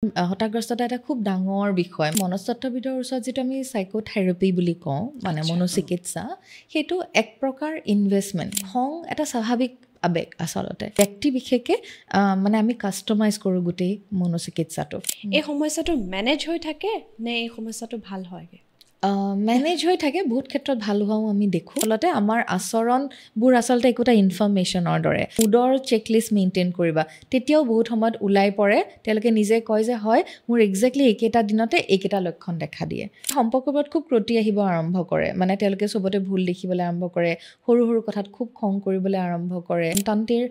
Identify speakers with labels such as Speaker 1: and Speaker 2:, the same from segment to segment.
Speaker 1: হতাগ্ৰস্ততা এটা খুব ডাঙৰ বিষয় মনস্তত্ত্ববিদৰ ওচৰত যেটো আমি সাইকোথেৰাপি বুলি কওঁ মানে মনোচিকিৎসা সেইটো এক প্ৰকাৰ ইনভেষ্টমেন্ট খং এটা স্বাভাৱিক আবেগ আসলতে ব্যক্তি বিশেষকে মানে আমি কাস্টমাইজ কৰো গুটেই মনোচিকিৎসাটো
Speaker 2: এই সমস্যাটো মেনেজ হৈ থাকে নে এই সমস্যাটো ভাল হয়গে
Speaker 1: মেনেজ হৈ থাকে বহুত ক্ষেত্ৰত ভাল হোৱাও আমি দেখো ফলতে আমাৰ আচৰণবোৰ আসলতে একোটা ইনফৰমেশ্যনৰ দৰে ফুডৰ চেকলিষ্ট মেইনটেইন কৰিবা তেতিয়াও বহুত সময়ত ওলাই পৰে তেওঁলোকে নিজে কয় যে হয় মোৰ এক্স্যাক্টলি একেটা দিনতে একেটা লক্ষণ দেখা দিয়ে সম্পৰ্কবোৰত খুব ক্ৰতি আহিব আৰম্ভ কৰে মানে তেওঁলোকে সবতে ভুল দেখিবলৈ আৰম্ভ কৰে সৰু সৰু কথাত খুব খং কৰিবলৈ আৰম্ভ কৰে সন্তানটিৰ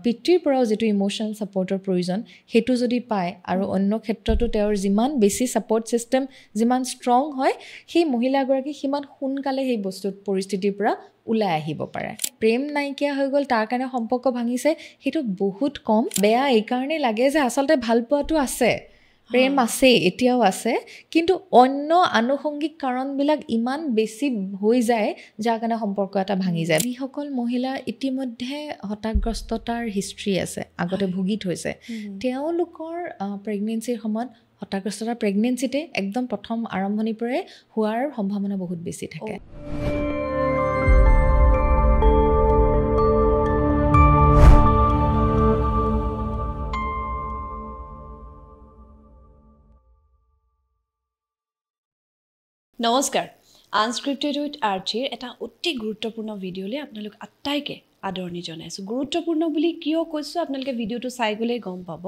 Speaker 1: পিতৃৰ পৰাও যেটো ইমোশনাল সাপোৰ্টৰ প্ৰয়োজন হেতু যদি পায় আৰু অন্য ক্ষেত্ৰতো তেওঁৰ যিমান বেছি সাপোৰ্ট সিস্টেম যিমান ষ্ট্ৰং হয় সেই মহিলাগৰাকী সিমান সোনকালে সেই বস্তুত পৰিস্থিতিৰ পৰা ওলাই আহিব পাৰে প্ৰেম নাইকিয়া হৈ গ'ল তাৰ কাৰণে সম্পৰ্ক ভাঙিছে সেইটো বহুত কম বেয়া এই কাৰণে লাগে যে আসলতে ভাল পোৱাটো আছে প্ৰেম আছে এতিয়াও আছে কিন্তু অন্য আনুষংগিক কাৰণবিলাক ইমান বেছি হৈ যায় যাৰ কাৰণে সম্পৰ্ক এটা ভাঙি যায় যিসকল মহিলা ইতিমধ্যে হতাগ্ৰস্ততাৰ হিষ্ট্ৰী আছে আগতে ভুগি থৈছে তেওঁলোকৰ প্ৰেগনেন্সিৰ সময়ত হতাগ্ৰস্ততাৰ প্ৰেগনেন্সিতে একদম প্ৰথম আৰম্ভণিৰ পৰাই হোৱাৰ সম্ভাৱনা বহুত বেছি থাকে
Speaker 2: নমস্কাৰ আনস্ক্ৰিপ্টেড উইথ আৰ্চিৰ এটা অতি গুৰুত্বপূৰ্ণ ভিডিঅ'লৈ আপোনালোক আটাইকে আদৰণি জনাইছোঁ গুৰুত্বপূৰ্ণ বুলি কিয় কৈছোঁ আপোনালোকে ভিডিঅ'টো চাই গ'লেই গম পাব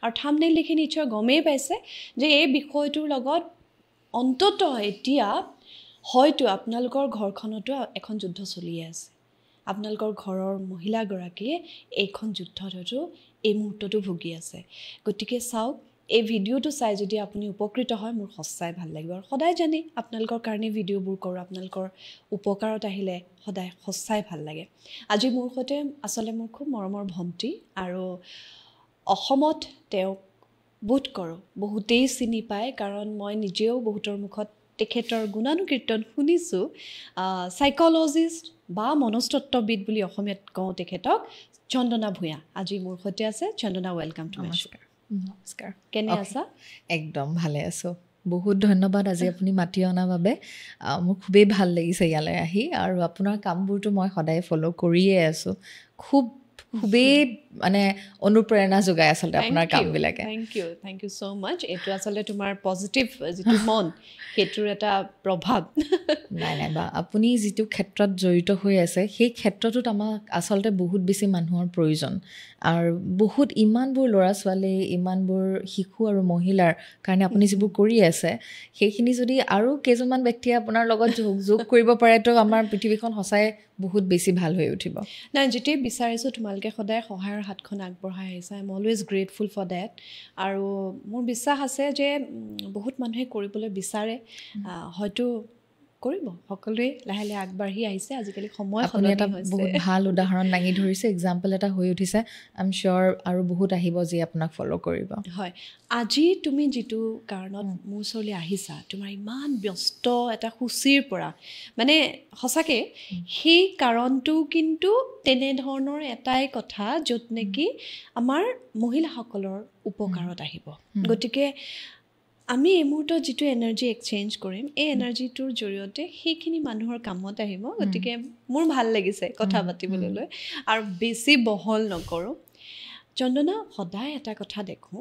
Speaker 2: আৰু থাম্বনেইল দেখি নিশ্চয় গমেই পাইছে যে এই বিষয়টোৰ লগত অন্তত এতিয়া হয়তো আপোনালোকৰ ঘৰখনতো এখন যুদ্ধ চলিয়ে আছে আপোনালোকৰ ঘৰৰ মহিলাগৰাকীয়ে এইখন যুদ্ধত হয়তো এই মুহূৰ্তটো ভুগি আছে গতিকে চাওক এই ভিডিঅ'টো চাই যদি আপুনি উপকৃত হয় মোৰ সঁচাই ভাল লাগিব আৰু সদায় জানি আপোনালোকৰ কাৰণে ভিডিঅ'বোৰ কৰোঁ আপোনালোকৰ উপকাৰত আহিলে সদায় সঁচাই ভাল লাগে আজি মোৰ সৈতে আসলে মোৰ খুব মৰমৰ ভণ্টি আৰু অসমত তেওঁক বোধ কৰোঁ বহুতেই চিনি পায় কাৰণ মই নিজেও বহুতৰ মুখত তেখেতৰ গুণানুকীৰ্তন শুনিছোঁ সাইক'লজিষ্ট বা মনস্তত্ত্ববিদ বুলি অসমীয়াত কওঁ তেখেতক চন্দনা ভূঞা আজি মোৰ সৈতে আছে Chandana welcome to my show'
Speaker 1: নমস্কাৰ
Speaker 2: কেনে আছা
Speaker 1: একদম ভালে আছো বহুত ধন্যবাদ আজি আপুনি মাতি অনাৰ বাবে মোৰ খুবেই ভাল লাগিছে ইয়ালৈ আহি আৰু আপোনাৰ কামবোৰটো মই সদায় ফলো কৰিয়ে আছো খুবেই মানে অনুপ্ৰেৰণা যোগাই আচলতে আপোনাৰ কামবিলাকে
Speaker 2: থেংক ইউ ছ' মাছ এইটো আচলতে তোমাৰ পজিটিভ যিটো মন সেইটোৰ এটা প্ৰভাৱ
Speaker 1: নাই বা আপুনি যিটো ক্ষেত্ৰত জড়িত হৈ আছে সেই ক্ষেত্ৰটোত আমাক আচলতে বহুত বেছি মানুহৰ প্ৰয়োজন আৰু বহুত ইমানবোৰ ল'ৰা ছোৱালী ইমানবোৰ শিশু আৰু মহিলাৰ কাৰণে আপুনি যিবোৰ কৰি আছে সেইখিনি যদি আৰু কেইজনমান ব্যক্তিয়ে আপোনাৰ লগত যোগ কৰিব পাৰে তো আমাৰ পৃথিৱীখন সঁচাই বহুত বেছি ভাল হৈ উঠিব
Speaker 2: নাই যেতিয়াই বিচাৰিছোঁ তোমালোকে সদায় সহায়ৰ হাতখন আগবঢ়াই আহিছা I am always grateful for that আৰু মোৰ বিশ্বাস আছে যে বহুত মানুহে কৰিবলৈ বিচাৰে হয়তো কৰিব সকলোৱে লাহে লাহে আগবাঢ়ি আহিছে আজিকালি সময়
Speaker 1: আপুনি এটা বহুত ভাল উদাহৰণ দাঙি ধৰিছে এক্সাম্পল এটা হৈ উঠিছে আই এম চিয়'ৰ আৰু বহুত আহিব যি আপোনাক ফ'ল' কৰিব
Speaker 2: হয় আজি তুমি যিটো কাৰণত মোৰ ওচৰলৈ আহিছা তোমাৰ ইমান ব্যস্ত এটা সূচীৰ পৰা মানে সঁচাকৈ সেই কাৰণটো কিন্তু তেনেধৰণৰ এটাই কথা য'ত নেকি আমাৰ মহিলাসকলৰ উপকাৰত আহিব গতিকে আমি এই মুহূৰ্তত যিটো এনাৰ্জি এক্সচেঞ্জ কৰিম এই এনাৰ্জিটোৰ জৰিয়তে সেইখিনি মানুহৰ কামত আহিব গতিকে মোৰ ভাল লাগিছে কথা পাতিবলৈ লৈ আৰু বেছি বহল নকৰোঁ চন্দনা সদায় এটা কথা দেখোঁ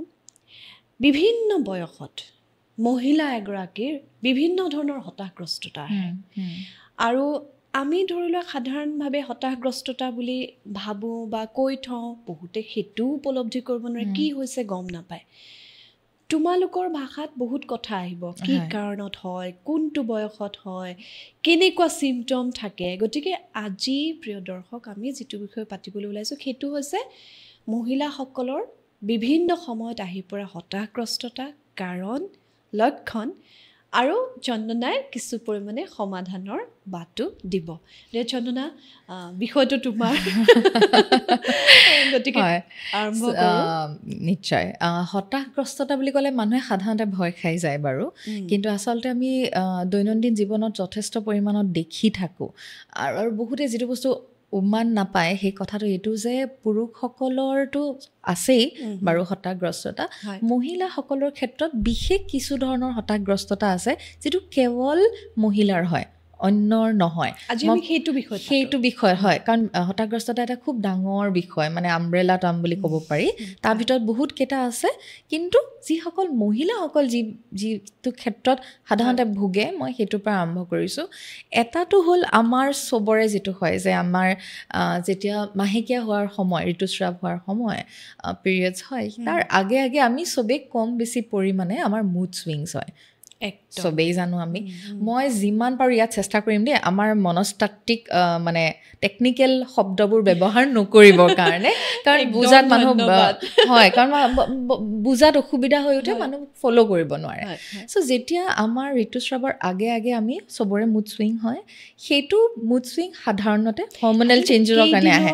Speaker 2: বিভিন্ন বয়সত মহিলা এগৰাকীৰ বিভিন্ন ধৰণৰ হতাশগ্ৰস্ততা আহে আৰু আমি ধৰি লোৱা সাধাৰণভাৱে হতাশগ্ৰস্ততা বুলি ভাবোঁ বা কৈ থওঁ বহুতে সেইটোও উপলব্ধি কৰিব নোৱাৰে কি হৈছে গম নাপায় তোমালোকৰ ভাষাত বহুত কথা আহিব কি কাৰণত হয় কোনটো বয়সত হয় কেনেকুৱা চিমটম থাকে গতিকে আজি প্ৰিয় দৰ্শক আমি যিটো বিষয়ে পাতিবলৈ ওলাইছোঁ সেইটো হৈছে মহিলাসকলৰ বিভিন্ন সময়ত আহি পৰা হতাশগ্ৰস্ততা কাৰণ লক্ষণ আৰু চন্দনাই কিছু পৰিমাণে সমাধানৰ বাটো দিব দে চন্দনা বিষয়টো তোমাৰ গতিকে আৰম্ভ কৰোঁ
Speaker 1: নিশ্চয় হতাশগ্ৰস্ততা বুলি ক'লে মানুহে সাধাৰণতে ভয় খাই যায় বাৰু কিন্তু আচলতে আমি দৈনন্দিন জীৱনত যথেষ্ট পৰিমাণত দেখি থাকোঁ আৰু বহুতে যিটো বস্তু উমান নাপায় সেই কথাটো এইটো যে পুৰুষসকলৰতো আছেই বাৰু হতাগ্ৰস্ততা, মহিলাসকলৰ ক্ষেত্ৰত বিশেষ কিছু ধৰণৰ হতাগ্ৰস্ততা আছে যিটো কেৱল মহিলাৰ হয়, অন্যৰ নহয়। সেইটো বিষয় হয়, কাৰণ হতাগ্ৰস্ততা এটা খুব ডাঙৰ বিষয়, মানে আমব্ৰেলা টাৰ্ম বুলি ক'ব পাৰি। তাৰ ভিতৰত বহুত কেইটা আছে, কিন্তু যিসকল মহিলাসকল যিটো ক্ষেত্ৰত সাধাৰণতে ভোগে, মই সেইটোৰ পৰা আৰম্ভ কৰিছোঁ। এটাটো হ'ল আমাৰ চবৰে যিটো হয় যে আমাৰ যেতিয়া মাহেকীয়া হোৱাৰ সময়, ঋতুস্ৰাৱ হোৱাৰ সময়, পিৰিয়ডছ হয়, তাৰ আগে আগে আমি চবেই কম বেছি পৰিমাণে আমাৰ মুড ছুইংছ হয়, চবেই জানো আমি। মই যিমান পাৰোঁ ইয়াত চেষ্টা কৰিম দেই আমাৰ মনস্তাত্ত্বিক মানে টেকনিকেল শব্দবোৰ ব্যৱহাৰ নকৰিবৰ কাৰণে, কাৰণ বুজাত মানুহ হয়, কাৰণ বুজাত অসুবিধা হৈ উঠে, মানুহ ফ'ল' কৰিব নোৱাৰে। চ' যেতিয়া আমাৰ ঋতুস্ৰাৱৰ আগে আগে আমি চবৰে মুড ছুইং হয়, সেইটো মুড ছুইং সাধাৰণতে হৰম'নেল চেঞ্জৰ কাৰণে আহে।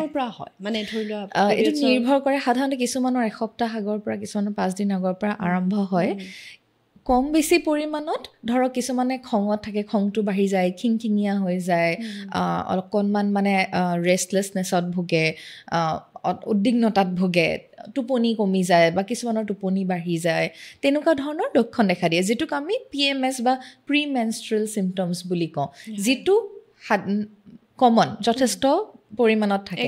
Speaker 1: এইটো নিৰ্ভৰ কৰে, সাধাৰণতে কিছুমানৰ এসপ্তাহ আগৰ পৰা, কিছুমানৰ 5 দিন আগৰ পৰা আৰম্ভ হয়। কম বেছি পৰিমাণত ধৰক কিছুমানে খঙত থাকে, খংটো বাঢ়ি যায়, খিংখিঙীয়া হৈ যায়, অকণমান মানে ৰেষ্টলেছনেছত ভোগে, উদ্বিগ্নতাত ভোগে, টোপনি কমি যায় বা কিছুমানৰ টোপনি বাঢ়ি যায়, তেনেকুৱা ধৰণৰ লক্ষণ দেখা দিয়ে, যিটোক আমি PMS বা প্ৰি মেনষ্ট্ৰুৱেল চিমটমছ বুলি কওঁ, যিটো কমন যথেষ্ট পৰিমাণত থাকে।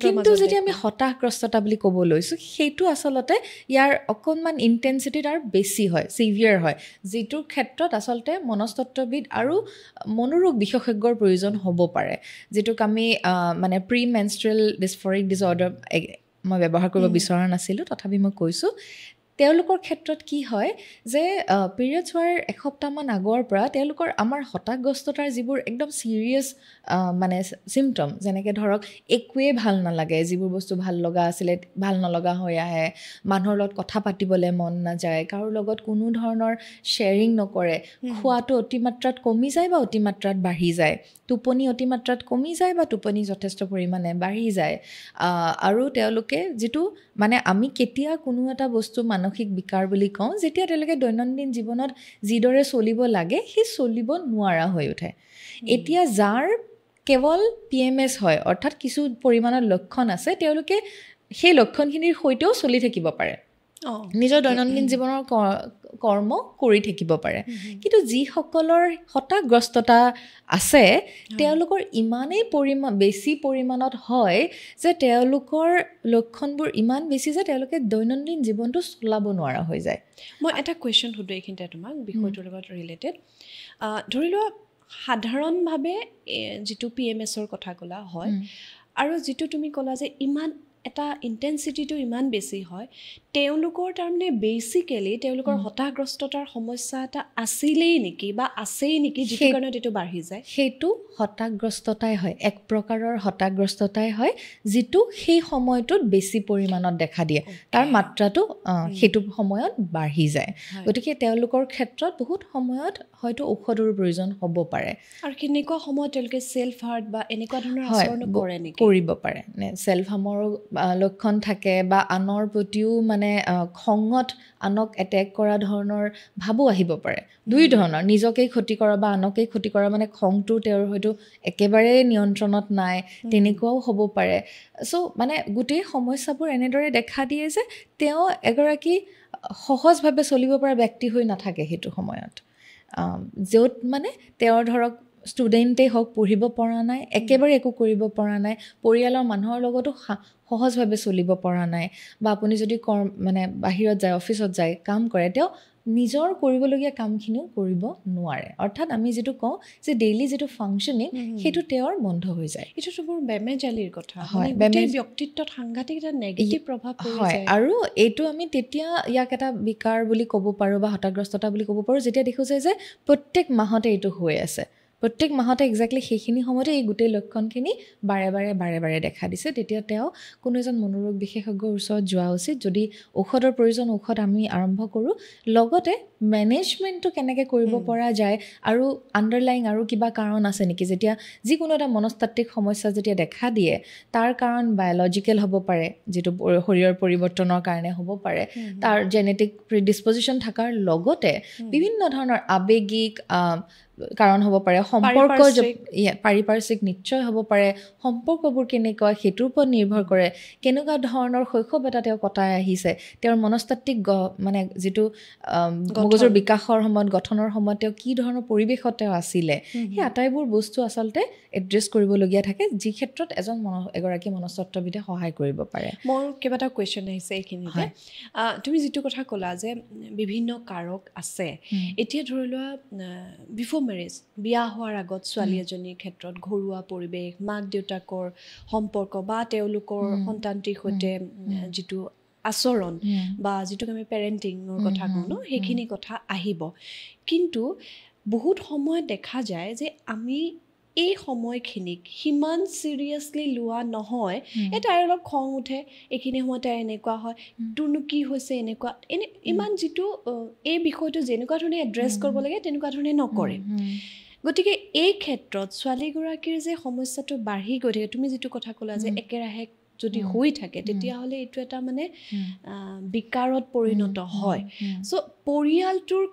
Speaker 1: কিন্তু যদি আমি হতাশগ্ৰস্ততা বুলি ক'ব লৈছোঁ, সেইটো আচলতে ইয়াৰ অকণমান ইণ্টেনচিটিত আৰু বেছি হয়, ছিভিয়াৰ হয়, যিটোৰ ক্ষেত্ৰত আচলতে মনস্তত্ত্ববিদ আৰু মনোৰোগ বিশেষজ্ঞৰ প্ৰয়োজন হ'ব পাৰে, যিটোক আমি মানে প্ৰি মেনষ্ট্ৰুৱেল ডিছফৰিক ডিছঅৰ্ডাৰ মই ব্যৱহাৰ কৰিব বিচৰা নাছিলোঁ, তথাপি মই কৈছোঁ। তেওঁলোকৰ ক্ষেত্ৰত কি হয় যে পিৰিয়ডছ হোৱাৰ এসপ্তাহমান আগৰ পৰা তেওঁলোকৰ আমাৰ হতাগ্ৰস্ততাৰ যিবোৰ একদম ছিৰিয়াছ মানে চিমটম, যেনেকৈ ধৰক একোৱেই ভাল নালাগে, যিবোৰ বস্তু ভাল লগা আছিলে ভাল নলগা হৈ আহে, মানুহৰ লগত কথা পাতিবলৈ মন নাযায়, কাৰো লগত কোনো ধৰণৰ শ্বেয়াৰিং নকৰে, খোৱাটো অতিমাত্ৰাত কমি যায় বা অতিমাত্ৰাত বাঢ়ি যায়, টোপনি অতিমাত্ৰাত কমি যায় বা টোপনি যথেষ্ট পৰিমাণে বাঢ়ি যায়, আৰু তেওঁলোকে যিটো মানে আমি কেতিয়া কোনো এটা বস্তু মানসিক বিকাৰ বুলি কওঁ, যেতিয়া তেওঁলোকে দৈনন্দিন জীৱনত যিদৰে চলিব লাগে সেই চলিব নোৱাৰা হৈ উঠে। এতিয়া যাৰ কেৱল PMS হয়, অৰ্থাৎ কিছু পৰিমাণৰ লক্ষণ আছে, তেওঁলোকে সেই লক্ষণখিনিৰ সৈতেও চলি থাকিব পাৰে, নিজৰ দৈনন্দিন জীৱনৰ কৰ্ম কৰি থাকিব পাৰে। কিন্তু যিসকলৰ হতাগ্ৰস্ততা আছে, তেওঁলোকৰ ইমানেই বেছি পৰিমাণত হয় যে তেওঁলোকৰ লক্ষণবোৰ ইমান বেছি যে তেওঁলোকে দৈনন্দিন জীৱনটো চলাব নোৱাৰা হৈ যায়।
Speaker 2: মই এটা কুৱেশ্যন সুধোঁ এইখিনিতে তোমাক, বিষয়টোৰ লগত ৰিলেটেড। ধৰি লোৱা সাধাৰণভাৱে যিটো PMSৰ কথা ক'লা হয়, আৰু যিটো তুমি ক'লা যে ইমান এটা ইণ্টেনচিটিটো ইমান বেছি হয়, তেওঁলোকৰ তাৰমানে বেচিকেলি তেওঁলোকৰ হতাগ্ৰস্ততাৰ সমস্যা এটা আছিলেই নেকি বা আছেই নেকি, যিটো কাৰণত এইটো বাঢ়ি যায়?
Speaker 1: সেইটো হতাগ্ৰস্ততাই হয়, এক প্ৰকাৰৰ হতাগ্ৰস্ততাই হয়, যিটো সেই সময়টোত বেছি পৰিমাণত দেখা দিয়ে, তাৰ মাত্ৰাটো সেইটো সময়ত বাঢ়ি যায়। গতিকে তেওঁলোকৰ ক্ষেত্ৰত বহুত সময়ত হয়তো ঔষধৰ প্ৰয়োজন হ'ব পাৰে।
Speaker 2: আৰু কেনেকুৱা সময়ত তেওঁলোকে ছেল্ফ হাৰ্ট বা এনেকুৱা ধৰণৰ আচৰণ কৰে নেকি?
Speaker 1: কৰিব পাৰে, ছেল্ফ হাৰ্মৰ লক্ষণ থাকে বা আনৰ প্ৰতিও মানে খঙত আনক এটেক কৰা ধৰণৰ ভাবো আহিব পাৰে। দুই ধৰণৰ, নিজকেই ক্ষতি কৰা বা আনকেই ক্ষতি কৰা, মানে খংটো তেওঁৰ হয়তো একেবাৰে নিয়ন্ত্ৰণত নাই, তেনেকুৱাও হ'ব পাৰে। চ' মানে গোটেই সমস্যাবোৰ এনেদৰে দেখা দিয়ে যে তেওঁ এগৰাকী সহজভাৱে চলিব পৰা ব্যক্তি হৈ নাথাকে সেইটো সময়ত, য'ত মানে তেওঁৰ ধৰক ষ্টুডেণ্টেই হওক, পঢ়িব পৰা নাই, একেবাৰে একো কৰিব পৰা নাই, পৰিয়ালৰ মানুহৰ লগতো সহজভাৱে চলিব পৰা নাই, বা আপুনি যদি মানে বাহিৰত যায়, অফিচত যায়, কাম কৰে, তেওঁ নিজৰ কৰিবলগীয়া কামখিনিও কৰিব নোৱাৰে, অৰ্থাৎ আমি যিটো কওঁ যে ডেইলি যিটো ফাংচনিং, সেইটো তেওঁৰ বন্ধ হৈ যায়।
Speaker 2: এইটোতো বৰ বেমেজালিৰ কথা,
Speaker 1: হয়,
Speaker 2: ব্যক্তিত্বত সাংঘাতিক এটা নেগেটিভ প্ৰভাৱ পৰি যায়।
Speaker 1: আৰু এইটো আমি তেতিয়া ইয়াক এটা বিকাৰ বুলি ক'ব পাৰোঁ বা হতাগ্ৰস্ততা বুলি ক'ব পাৰোঁ, যেতিয়া দেখোঁ যে প্ৰত্যেক মাহতে এইটো হৈ আছে, প্ৰত্যেক মাহতে এক্সেক্টলি সেইখিনি সময়তে এই গোটেই লক্ষণখিনি বাৰে বাৰে দেখা দিছে, তেতিয়া তেওঁ কোনো এজন মনোৰোগ বিশেষজ্ঞৰ ওচৰত যোৱা উচিত। যদি ঔষধৰ প্ৰয়োজন, ঔষধ আমি আৰম্ভ কৰোঁ, লগতে মেনেজমেণ্টটো কেনেকৈ কৰিব পৰা যায়, আৰু আণ্ডাৰলাইং আৰু কিবা কাৰণ আছে নেকি, যেতিয়া যিকোনো এটা মনস্তাত্ত্বিক সমস্যা যেতিয়া দেখা দিয়ে, তাৰ কাৰণ বায়'লজিকেল হ'ব পাৰে, যিটো শৰীৰৰ পৰিৱৰ্তনৰ কাৰণে হ'ব পাৰে, তাৰ জেনেটিক প্ৰিডিছপজিশ্যন থকাৰ লগতে বিভিন্ন ধৰণৰ আৱেগিক কাৰণ হ'ব পাৰে সম্পৰ্ক পাৰিপাৰ্শ্বিক নিশ্চয় হ'ব পাৰে সম্পৰ্কবোৰ কেনেকুৱা সেইটোৰ ওপৰত নিৰ্ভৰ কৰে কেনেকুৱা ধৰণৰ শৈশৱ এটা তেওঁ কটাই আহিছে তেওঁৰ মনস্তাত্ত্বিক মানে যিটো মগজুৰ বিকাশৰ সময়ত গঠনৰ সময়ত তেওঁ কি ধৰণৰ পৰিৱেশত তেওঁ আছিলে সেই আটাইবোৰ বস্তু আচলতে এড্ৰেছ কৰিবলগীয়া থাকে যি ক্ষেত্ৰত এগৰাকী মনস্তত্ত্ববিদে সহায় কৰিব পাৰে
Speaker 2: মোৰ কেইবাটা কুৱেশ্যন আহিছে এইখিনিতে তুমি যিটো কথা ক'লা যে বিভিন্ন কাৰক আছে এতিয়া ধৰি লোৱা বিফৰ মেৰেজ বিয়া হোৱাৰ আগত ছোৱালী এজনীৰ ক্ষেত্ৰত ঘৰুৱা পৰিৱেশ মাক দেউতাকৰ সম্পৰ্ক বা তেওঁলোকৰ সন্তানটিৰ সৈতে যিটো আচৰণ বা যিটোক আমি পেৰেণ্টিঙৰ কথা কওঁ ন সেইখিনি কথা আহিব কিন্তু বহুত সময়ত দেখা যায় যে আমি এই সময়খিনিক সিমান চিৰিয়াছলি লোৱা নহয় তাইৰ অলপ খং উঠে এইখিনি সময়তে এনেকুৱা হয় তোৰনো কি হৈছে এনেকুৱা ইমান যিটো এই বিষয়টো যেনেকুৱা ধৰণে এড্ৰেছ কৰিব লাগে তেনেকুৱা ধৰণে নকৰে গতিকে এই ক্ষেত্ৰত ছোৱালীগৰাকীৰ যে সমস্যাটো বাঢ়ি গৈ থাকে তুমি যিটো কথা ক'লা যে একেৰাহে যদি হৈ থাকে তেতিয়াহ'লে এইটো এটা মানে বিকাৰত পৰিণত হয় চ' পৰিয়ালটোৰ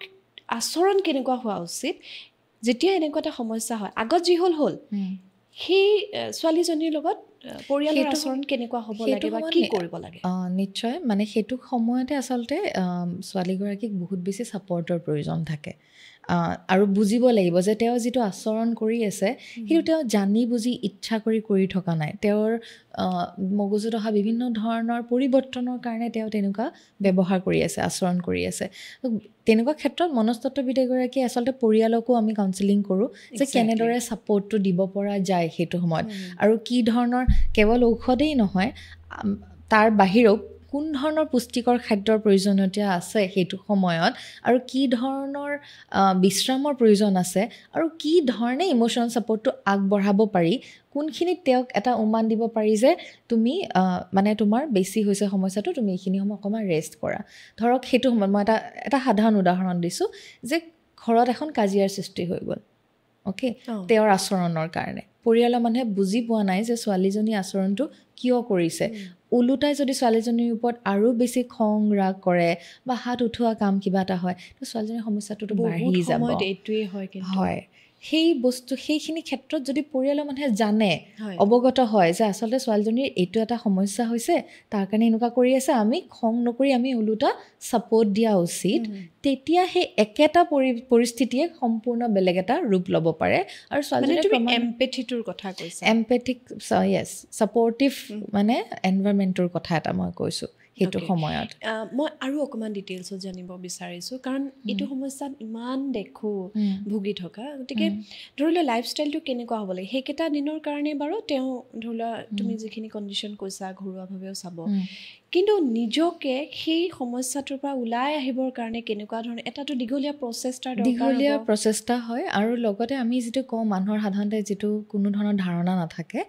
Speaker 2: আচৰণ কেনেকুৱা হোৱা উচিত যেতিয়া এনেকুৱা এটা সমস্যা হয় আগত যি হ'ল সেই ছোৱালীজনীৰ লগত পৰিয়ালৰ আচৰণ কেনেকুৱা হ'ব লাগে বা কি কৰিব লাগে
Speaker 1: নিশ্চয় মানে সেইটো সময়তে আচলতে ছোৱালীগৰাকীক বহুত বেছি ছাপৰ্টৰ প্ৰয়োজন থাকে আৰু বুজিব লাগিব যে তেওঁ যিটো আচৰণ কৰি আছে সেইটো তেওঁ জানি বুজি ইচ্ছা কৰি থকা নাই তেওঁৰ মগজুত অহা বিভিন্ন ধৰণৰ পৰিৱৰ্তনৰ কাৰণে তেওঁ তেনেকুৱা ব্যৱহাৰ কৰি আছে আচৰণ কৰি আছে তেনেকুৱা ক্ষেত্ৰত মনস্তত্ত্ববিদ এগৰাকীয়ে আচলতে পৰিয়ালকো আমি কাউন্সেলিং কৰোঁ যে কেনেদৰে ছাপৰ্টটো দিব পৰা যায় সেইটো সময়ত আৰু কি ধৰণৰ কেৱল ঔষধেই নহয় তাৰ বাহিৰেও কোন ধৰণৰ পুষ্টিকৰ খাদ্যৰ প্ৰয়োজনীয়তা আছে সেইটো সময়ত আৰু কি ধৰণৰ বিশ্ৰামৰ প্ৰয়োজন আছে আৰু কি ধৰণে ইম'শ্যনেল ছাপৰ্টটো আগবঢ়াব পাৰি কোনখিনিত তেওঁক এটা উমান দিব পাৰি যে তুমি মানে তোমাৰ বেছি হৈছে সমস্যাটো তুমি এইখিনি সময় অকণমান ৰেষ্ট কৰা ধৰক সেইটো সময়ত মই এটা সাধাৰণ উদাহৰণ দিছোঁ যে ঘৰত এখন কাজিয়াৰ সৃষ্টি হৈ গ'ল অ'কে তেওঁৰ আচৰণৰ কাৰণে পৰিয়ালৰ মানুহে বুজি পোৱা নাই যে ছোৱালীজনীৰ আচৰণটো কিয় কৰিছে ওলোটাই যদি ছোৱালীজনীৰ ওপৰত আৰু বেছি খং ৰাগ কৰে বা হাত উঠোৱা কাম কিবা এটা হয় তো ছোৱালীজনীৰ সমস্যাটোতো বাঢ়ি যাব হয় সেইখিনি ক্ষেত্ৰত যদি পৰিয়ালৰ মানুহে জানে অৱগত হয় যে আচলতে ছোৱালীজনীৰ এইটো এটা সমস্যা হৈছে তাৰ কাৰণে এনেকুৱা কৰি আছে আমি খং নকৰি আমি ওলোটা ছাপৰ্ট দিয়া উচিত তেতিয়া সেই একেটা পৰিস্থিতিয়ে সম্পূৰ্ণ বেলেগ এটা ৰূপ ল'ব পাৰে আৰু ছোৱালীজনীৰ
Speaker 2: এম্পেথিটোৰ কথা কৈছা
Speaker 1: এম্পেথিক য়েছ ছাপৰ্টিভ মানে এনভাইৰনমেণ্টৰ কথা এটা মই কৈছোঁ সেইটো সময়ত
Speaker 2: মই আৰু অকণমান ডিটেইলছত জানিব বিচাৰিছোঁ কাৰণ এইটো সমস্যাত ইমান দেখোঁ ভুগি থকা গতিকে ধৰি লোৱা লাইফষ্টাইলটো কেনেকুৱা হ'ব লাগে সেইকেইটা দিনৰ কাৰণে বাৰু তেওঁ ধৰি লোৱা তুমি যিখিনি কণ্ডিশ্যন কৈছা ঘৰুৱাভাৱেও চাব কিন্তু নিজকে সেই সমস্যাটোৰ পৰা ওলাই আহিবৰ কাৰণে কেনেকুৱা ধৰণে এটাতো দীঘলীয়া
Speaker 1: প্ৰচেষ্টা হয় আৰু লগতে আমি যিটো কওঁ মানুহৰ সাধাৰণতে যিটো কোনো ধৰণৰ ধাৰণা নাথাকে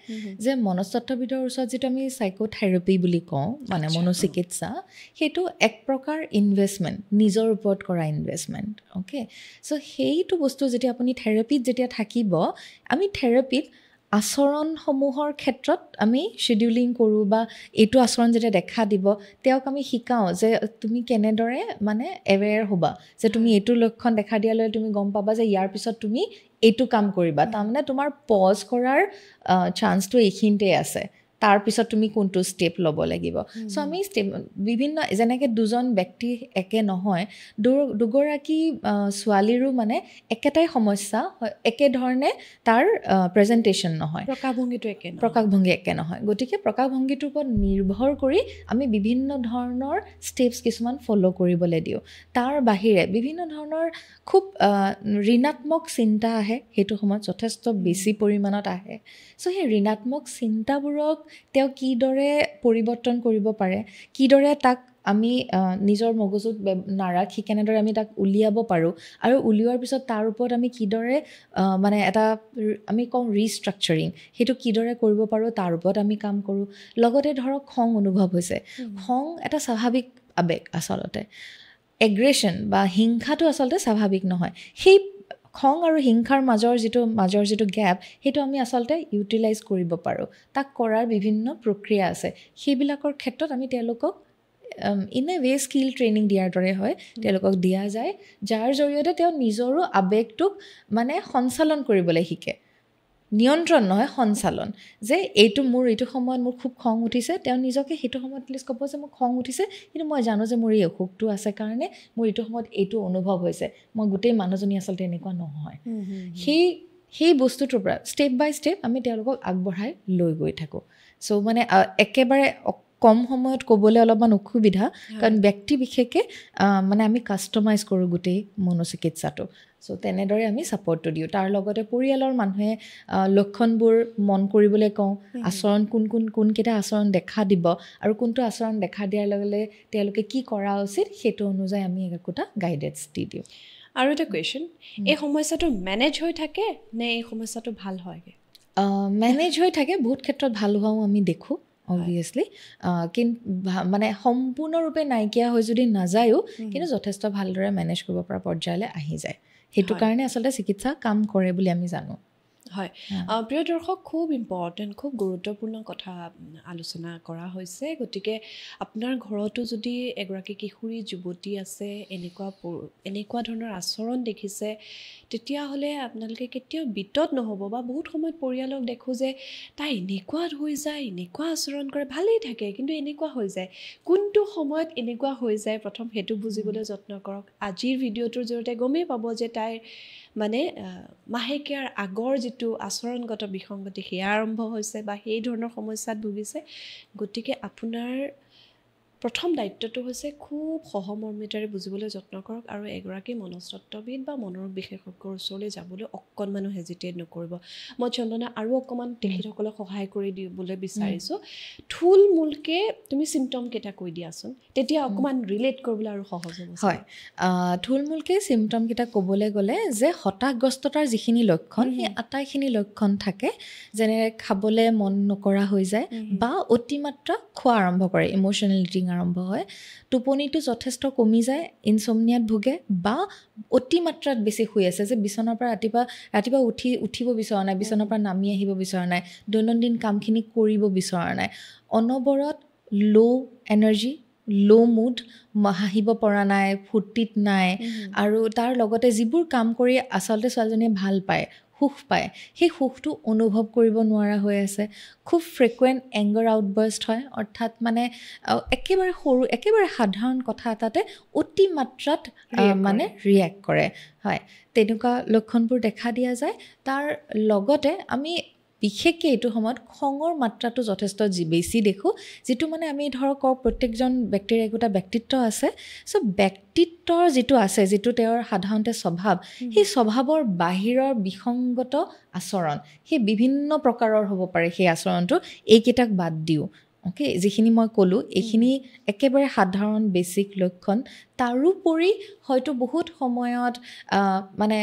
Speaker 1: যে মনস্তত্ত্ববিদৰ ওচৰত যিটো আমি চাইক'থেৰাপি বুলি কওঁ মানে মনোচিকিৎসা সেইটো এক প্ৰকাৰ ইনভেষ্টমেণ্ট নিজৰ ওপৰত কৰা ইনভেষ্টমেণ্ট অ'কে চ' সেইটো বস্তু যেতিয়া আপুনি থেৰাপিত যেতিয়া থাকিব আমি থেৰাপিত আচৰণসমূহৰ ক্ষেত্ৰত আমি শ্বেডিউলিং কৰোঁ বা এইটো আচৰণ যেতিয়া দেখা দিব তেওঁক আমি শিকাওঁ যে তুমি কেনেদৰে মানে এৱেৰ হ'বা যে তুমি এইটো লক্ষণ দেখা দিয়ালৈ তুমি গম পাবা যে ইয়াৰ পিছত তুমি এইটো কাম কৰিবা তাৰমানে তোমাৰ পজ কৰাৰ চান্সটো এইখিনিতে আছে তাৰপিছত তুমি কোনটো ষ্টেপ ল'ব লাগিব চ' আমি বিভিন্ন যেনেকৈ দুজন ব্যক্তি একে নহয় দুগৰাকী ছোৱালীৰো মানে একেটাই সমস্যা একেধৰণে তাৰ প্ৰেজেণ্টেশ্যন নহয় প্ৰকাশভংগী একে নহয় গতিকে প্ৰকাশভংগীটোৰ ওপৰত নিৰ্ভৰ কৰি আমি বিভিন্ন ধৰণৰ ষ্টেপছ কিছুমান ফ'ল' কৰিবলৈ দিওঁ তাৰ বাহিৰে বিভিন্ন ধৰণৰ খুব ঋণাত্মক চিন্তা আহে সেইটো সময়ত যথেষ্ট বেছি পৰিমাণত আহে চ' সেই ঋণাত্মক চিন্তাবোৰক তেওঁ কিদৰে পৰিৱৰ্তন কৰিব পাৰে কিদৰে তাক আমি নিজৰ মগজুত নাৰাখি কেনেদৰে আমি তাক উলিয়াব পাৰোঁ আৰু উলিওৱাৰ পিছত তাৰ ওপৰত আমি কিদৰে মানে এটা আমি কওঁ ৰিষ্ট্ৰাকচাৰিং সেইটো কিদৰে কৰিব পাৰোঁ তাৰ ওপৰত আমি কাম কৰোঁ লগতে ধৰক খং অনুভৱ হৈছে খং এটা স্বাভাৱিক আৱেগ আচলতে এগ্ৰেশ্যন বা হিংসাটো আচলতে স্বাভাৱিক নহয় সেই খং আৰু হিংসাৰ মাজৰ যিটো গেপ সেইটো আমি আচলতে ইউটিলাইজ কৰিব পাৰোঁ তাক কৰাৰ বিভিন্ন প্ৰক্ৰিয়া আছে সেইবিলাকৰ ক্ষেত্ৰত আমি তেওঁলোকক in a way skill training দিয়াৰ দৰে হয় তেওঁলোকক দিয়া যায় যাৰ জৰিয়তে তেওঁ নিজৰো আৱেগটোক মানে সঞ্চালন কৰিবলৈ শিকে নিয়ন্ত্ৰণ নহয় সঞ্চালন যে এইটো সময়ত মোৰ খুব খং উঠিছে তেওঁ নিজকে সেইটো সময়ত প্লিজ ক'ব যে মোৰ খং উঠিছে কিন্তু মই জানো যে মোৰ এই অসুখটো আছে কাৰণে মোৰ এইটো সময়ত এইটো অনুভৱ হৈছে মই গোটেই মানুহজনী আচলতে এনেকুৱা নহয় সেই বস্তুটোৰ পৰা ষ্টেপ বাই ষ্টেপ আমি তেওঁলোকক আগবঢ়াই লৈ গৈ থাকোঁ চ' মানে একেবাৰে কম সময়ত ক'বলৈ অলপমান অসুবিধা কাৰণ ব্যক্তি বিশেষকৈ মানে আমি কাষ্টমাইজ কৰোঁ গোটেই মনোচিকিৎসাটো চ' তেনেদৰে আমি ছাপৰ্টটো দিওঁ তাৰ লগতে পৰিয়ালৰ মানুহে লক্ষণবোৰ মন কৰিবলৈ কওঁ আচৰণ কোনকেইটা আচৰণ দেখা দিব আৰু কোনটো আচৰণ দেখা দিয়াৰ লগে লগে তেওঁলোকে কি কৰা উচিত সেইটো অনুযায়ী আমি একোটা গাইডেন্স দি দিওঁ
Speaker 2: আৰু এটা কুৱেশ্যন এই সমস্যাটো মেনেজ হৈ থাকে নে এই সমস্যাটো ভাল হয়গৈ
Speaker 1: মেনেজ হৈ থাকে বহুত ক্ষেত্ৰত ভাল হোৱাও আমি দেখোঁ অবভিয়াছলি কিন্তু মানে সম্পূৰ্ণৰূপে নাইকিয়া হৈ যদি নাযায়ো কিন্তু যথেষ্ট ভালদৰে মেনেজ কৰিব পৰা পৰ্যায়লৈ আহি যায় সেইটো কাৰণে আচলতে চিকিৎসা কাম কৰে বুলি আমি জানো
Speaker 2: হয় প্ৰিয় দৰ্শক খুব ইম্পৰ্টেণ্ট খুব গুৰুত্বপূৰ্ণ কথা আলোচনা কৰা হৈছে গতিকে আপোনাৰ ঘৰতো যদি এগৰাকী কিশোৰী যুৱতী আছে এনেকুৱা ধৰণৰ আচৰণ দেখিছে তেতিয়াহ'লে আপোনালোকে কেতিয়াও বিতত নহ'ব বা বহুত সময়ত পৰিয়ালক দেখোঁ যে তাই এনেকুৱা হৈ যায় এনেকুৱা আচৰণ কৰে ভালেই থাকে কিন্তু এনেকুৱা হৈ যায় কোনটো সময়ত এনেকুৱা হৈ যায় প্ৰথম সেইটো বুজিবলৈ যত্ন কৰক আজিৰ ভিডিঅ'টোৰ জৰিয়তে গমেই পাব যে তাইৰ মানে মাহেকীয়াৰ আগৰ যিটো আচৰণগত বিসংগতি সেয়া আৰম্ভ হৈছে বা সেই ধৰণৰ সমস্যাত ভুগিছে গতিকে আপোনাৰ প্ৰথম দায়িত্বটো হৈছে খুব সহমৰ্মিতাৰে বুজিবলৈ যত্ন কৰক আৰু এগৰাকী মনস্তত্ত্ববিদ বা মনৰ বিশেষজ্ঞৰ ওচৰলৈ যাবলৈ অকণমানো হেজিটেট নকৰিব মই চন্দনা আৰু অকণমান তেখেতসকলক সহায় কৰি দিবলৈ বিচাৰিছোঁ থুলমূলকৈ তুমি চিম্পটমকেইটা কৈ দিয়াচোন তেতিয়া অকণমান ৰিলেট কৰিবলৈ আৰু সহজ হ'ব
Speaker 1: হয় থুলমূলকৈ চিম্পটমকেইটা ক'বলৈ গ'লে যে হতাশগ্ৰস্ততাৰ যিখিনি লক্ষণ সেই আটাইখিনি লক্ষণ থাকে যেনে খাবলৈ মন নকৰা হৈ যায় বা অতিমাত্ৰা খোৱা আৰম্ভ কৰে ইম'চনেল ইটিং আৰম্ভ হয় টোপনিটো যথেষ্ট কমি যায় ইনচমনিয়াত ভোগে বা অতিমাত্ৰাত বেছি শুই আছে যে বিচনাৰ পৰা ৰাতিপুৱা উঠিব বিচৰা নাই বিচনাৰ পৰা নামি আহিব বিচৰা নাই দৈনন্দিন কামখিনি কৰিব বিচৰা নাই অনবৰত ল' এনাৰ্জি ল' মুড হাঁহিব পৰা নাই ফূৰ্তিত নাই আৰু তাৰ লগতে যিবোৰ কাম কৰি আচলতে ছোৱালীজনীয়ে ভাল পায় সুখ পায় সেই সুখটো অনুভৱ কৰিব নোৱাৰা হৈ আছে খুব ফ্ৰিকুৱেণ্ট এংগাৰ আউটবাৰ্ষ্ট হয় অৰ্থাৎ মানে একেবাৰে সাধাৰণ কথা এটাতে অতিমাত্ৰাত মানে ৰিয়েক্ট কৰে হয় তেনেকুৱা লক্ষণবোৰ দেখা দিয়া যায় তাৰ লগতে আমি বিশেষকৈ এইটো সময়ত খঙৰ মাত্ৰাটো যথেষ্ট বেছি দেখোঁ যিটো মানে আমি ধৰক প্ৰত্যেকজন ব্যক্তিৰ একোটা ব্যক্তিত্ব আছে চ' ব্যক্তিত্বৰ যিটো আছে যিটো তেওঁৰ সাধাৰণতে স্বভাৱ সেই স্বভাৱৰ বাহিৰৰ বিসংগত আচৰণ সেই বিভিন্ন প্ৰকাৰৰ হ'ব পাৰে সেই আচৰণটো এইকেইটাক বাদ দিওঁ অ'কে যিখিনি মই ক'লোঁ এইখিনি একেবাৰে সাধাৰণ বেছিক লক্ষণ তাৰোপৰি হয়তো বহুত সময়ত মানে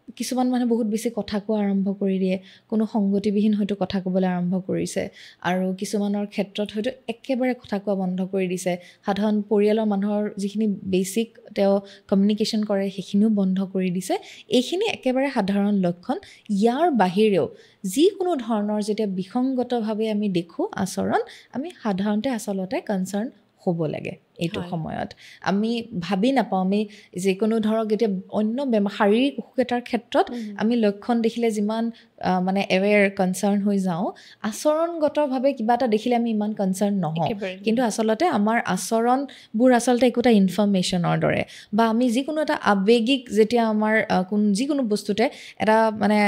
Speaker 1: কিছুমান মানুহে বহুত বেছি কথা কোৱা আৰম্ভ কৰি দিয়ে কোনো সংগতিবিহীন হয়তো কথা ক'বলৈ আৰম্ভ কৰিছে আৰু কিছুমানৰ ক্ষেত্ৰত হয়তো একেবাৰে কথা কোৱা বন্ধ কৰি দিছে সাধাৰণ পৰিয়ালৰ মানুহৰ যিখিনি বেছিক তেওঁ কমিউনিকেশ্যন কৰে সেইখিনিও বন্ধ কৰি দিছে এইখিনি একেবাৰে সাধাৰণ লক্ষণ ইয়াৰ বাহিৰেও যিকোনো ধৰণৰ যেতিয়া বিসংগতভাৱে আমি দেখোঁ আচৰণ আমি সাধাৰণতে আচলতে কনচাৰ্ণ হ'ব লাগে এইটো সময়ত আমি ভাবি নাপাওঁ আমি যিকোনো ধৰক এতিয়া অন্য শাৰীৰিক অসুখ এটাৰ ক্ষেত্ৰত আমি লক্ষণ দেখিলে যিমান মানে এৱেৰ কনচাৰ্ণ হৈ যাওঁ আচৰণগতভাৱে কিবা এটা দেখিলে আমি ইমান কনচাৰ্ণ নহওঁ কিন্তু আচলতে আমাৰ আচৰণবোৰ আচলতে একোটা ইনফৰ্মেশ্যনৰ দৰে বা আমি যিকোনো এটা আৱেগিক যেতিয়া আমাৰ যিকোনো বস্তুতে এটা মানে